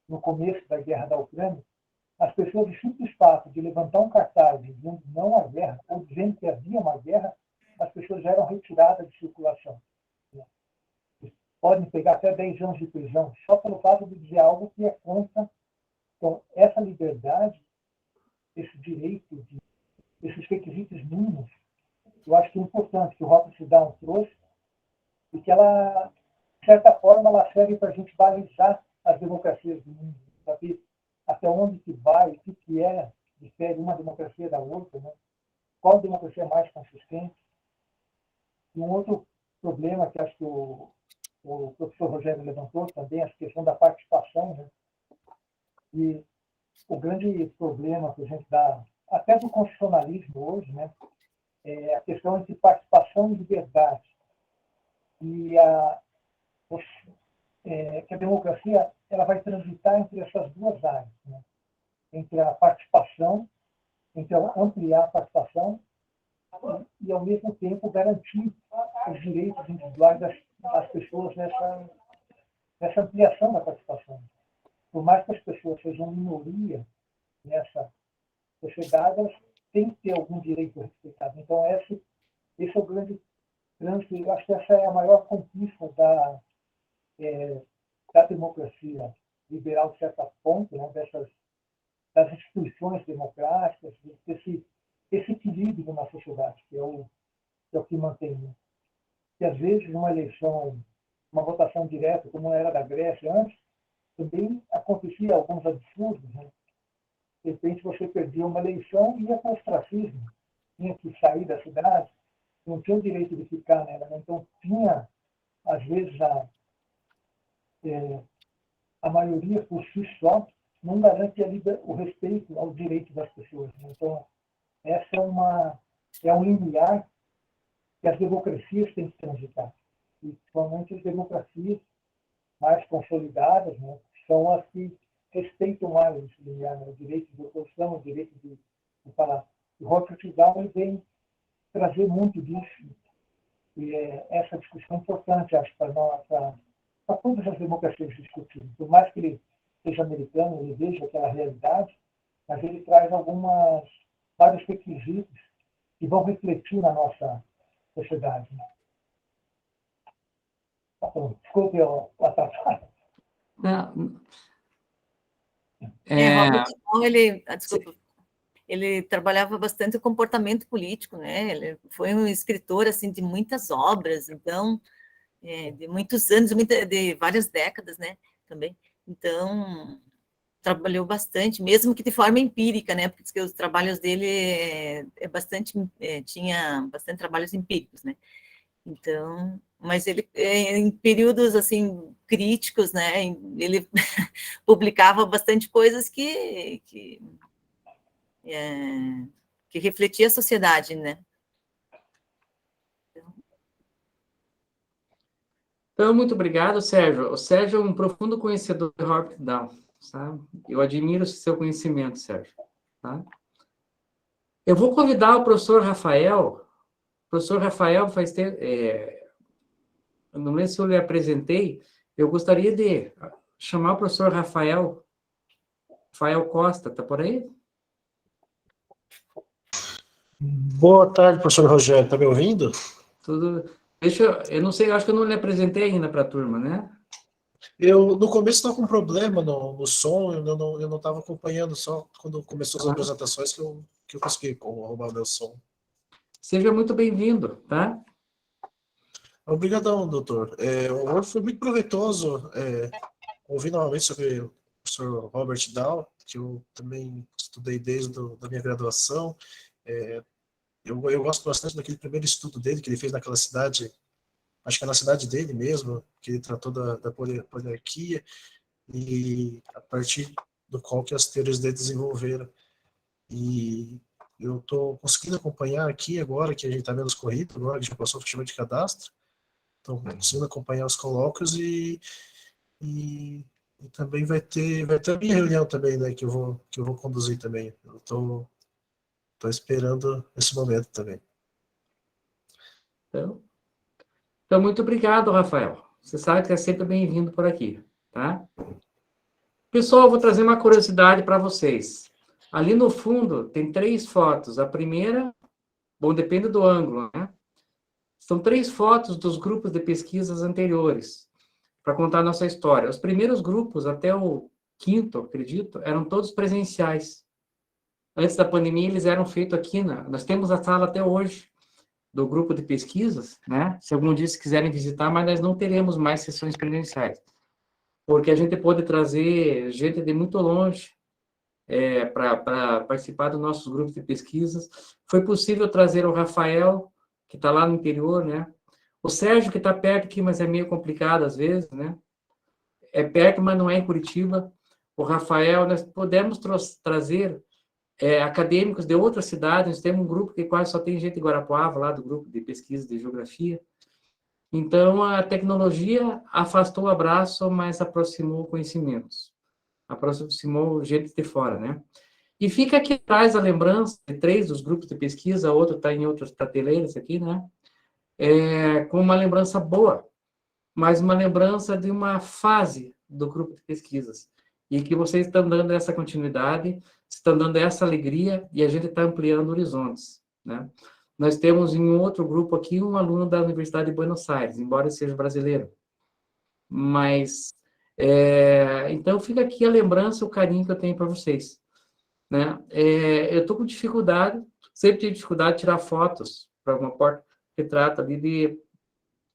F: no começo da guerra da Ucrânia, as pessoas, o simples fato de levantar um cartaz dizendo não à guerra, ou dizendo que havia uma guerra, as pessoas já eram retiradas de circulação. Podem pegar até 10 anos de prisão, só pelo fato de dizer algo que é contra. Então, essa liberdade, esse direito, esses requisitos mínimos, eu acho que é importante, que o Robert Down trouxe, e que ela, de certa forma, ela serve para a gente balizar as democracias do mundo, saber até onde que vai, o que é, difere uma democracia da outra, né? Qual democracia é mais consistente. E um outro problema que acho que o professor Rogério levantou também, a questão da participação, né? E o grande problema que a gente dá, até do constitucionalismo hoje, né, é a questão entre participação e liberdade. E que a democracia ela vai transitar entre essas duas áreas, né? Entre a participação, entre ampliar a participação e, ao mesmo tempo, garantir os direitos individuais das pessoas nessa ampliação da participação. Por mais que as pessoas sejam minoria nessa sociedade, elas têm que ter algum direito respeitado. Então, esse é o grande trânsito. Eu acho que essa é a maior conquista da democracia liberal, de certa ponto, né, das instituições democráticas, desse equilíbrio na sociedade, que é o que mantém. Né? E, às vezes, uma eleição, uma votação direta, como era da Grécia antes, também acontecia alguns absurdos. Né? De repente, você perdia uma eleição e ia para o ostracismo. Tinha que sair da cidade, não tinha o direito de ficar nela. Né? Então, tinha, às vezes, a maioria por si só não garante o respeito ao direito das pessoas. Né? Então, essa é um limiar que as democracias têm que transitar. E, principalmente, as democracias mais consolidadas, né, são as que respeitam mais esse limiar, né, o direito de oposição, o direito de falar. O Robert Down vem trazer muito disso. E essa discussão é importante, acho, para todas as democracias discutidas. Por mais que ele seja americano, ele veja aquela realidade, mas ele traz vários requisitos que vão refletir na nossa sociedade. Né? Desculpe o atrapalho.
C: Robert Down, desculpa, ele trabalhava bastante o comportamento político, né? Ele foi um escritor assim de muitas obras, então de muitos anos, de várias décadas, né? Também. Então trabalhou bastante, mesmo que de forma empírica, né? Porque os trabalhos dele tinha bastante trabalhos empíricos, né? Então, mas ele, em períodos assim críticos, né, ele publicava bastante coisas que refletia a sociedade, né?
A: Então, muito obrigado, Sérgio. O Sérgio é um profundo conhecedor de Robert Down, sabe? Eu admiro o seu conhecimento, Sérgio. Tá? Eu vou convidar o professor Rafael. O professor Rafael faz tempo... eu não lembro se eu lhe apresentei. Eu gostaria de chamar o professor Rafael Costa. Está por aí?
G: Boa tarde, professor Rogério. Está me ouvindo?
A: Tudo... eu não sei, acho que eu não lhe apresentei ainda para a turma, né?
G: No começo estava com problema no som, eu não estava acompanhando, só quando começou as apresentações que eu consegui arrumar o meu som.
A: Seja muito bem-vindo, tá?
G: Obrigadão, doutor. Hoje foi muito proveitoso ouvir novamente sobre o professor Robert Down, que eu também estudei desde a minha graduação. Eu gosto bastante daquele primeiro estudo dele, que ele fez naquela cidade, acho que é na cidade dele mesmo, que ele tratou da poliarquia, e a partir do qual que as teorias dele desenvolveram. E eu estou conseguindo acompanhar aqui agora, que a gente está vendo os corridos, agora que já passou o futebol de cadastro, estou conseguindo acompanhar os colóquios e também vai ter a minha reunião também, né, que eu vou conduzir também. Eu estou esperando esse momento também.
A: Então, muito obrigado, Rafael. Você sabe que é sempre bem-vindo por aqui, tá? Pessoal, vou trazer uma curiosidade para vocês. Ali no fundo tem 3 fotos. A primeira, bom, depende do ângulo, né? São 3 fotos dos grupos de pesquisas anteriores, para contar a nossa história. Os primeiros grupos, até o 5º, acredito, eram todos presenciais. Antes da pandemia, eles eram feitos aqui, nós temos a sala até hoje, do grupo de pesquisas, né? Se algum dia quiserem visitar, mas nós não teremos mais sessões presenciais, porque a gente pode trazer gente de muito longe para participar dos nossos grupos de pesquisas. Foi possível trazer o Rafael, que está lá no interior, né? O Sérgio, que está perto aqui, mas é meio complicado às vezes, né? É perto, mas não é em Curitiba. O Rafael, nós podemos trazer acadêmicos de outras cidades. Nós temos um grupo que quase só tem gente de Guarapuava, lá do grupo de pesquisa de geografia. Então, a tecnologia afastou o abraço, mas aproximou conhecimentos. Aproximou gente de fora, né? E fica aqui atrás a lembrança de 3 dos grupos de pesquisa, outro está em outras prateleiras aqui, né? Com uma lembrança boa, mas uma lembrança de uma fase do grupo de pesquisas, e que vocês estão dando essa continuidade, estão dando essa alegria, e a gente está ampliando horizontes, né? Nós temos em um outro grupo aqui um aluno da Universidade de Buenos Aires, embora seja brasileiro. Mas, então fica aqui a lembrança, o carinho que eu tenho para vocês, né? Eu estou com dificuldade, sempre tive dificuldade de tirar fotos para uma porta-retrato ali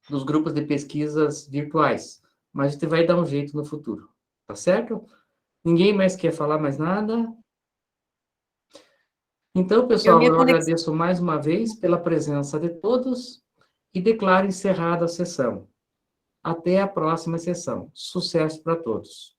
A: dos grupos de pesquisas virtuais, mas a gente vai dar um jeito no futuro, tá certo? Ninguém mais quer falar mais nada? Então, pessoal, eu agradeço mais uma vez pela presença de todos e declaro encerrada a sessão. Até a próxima sessão. Sucesso para todos.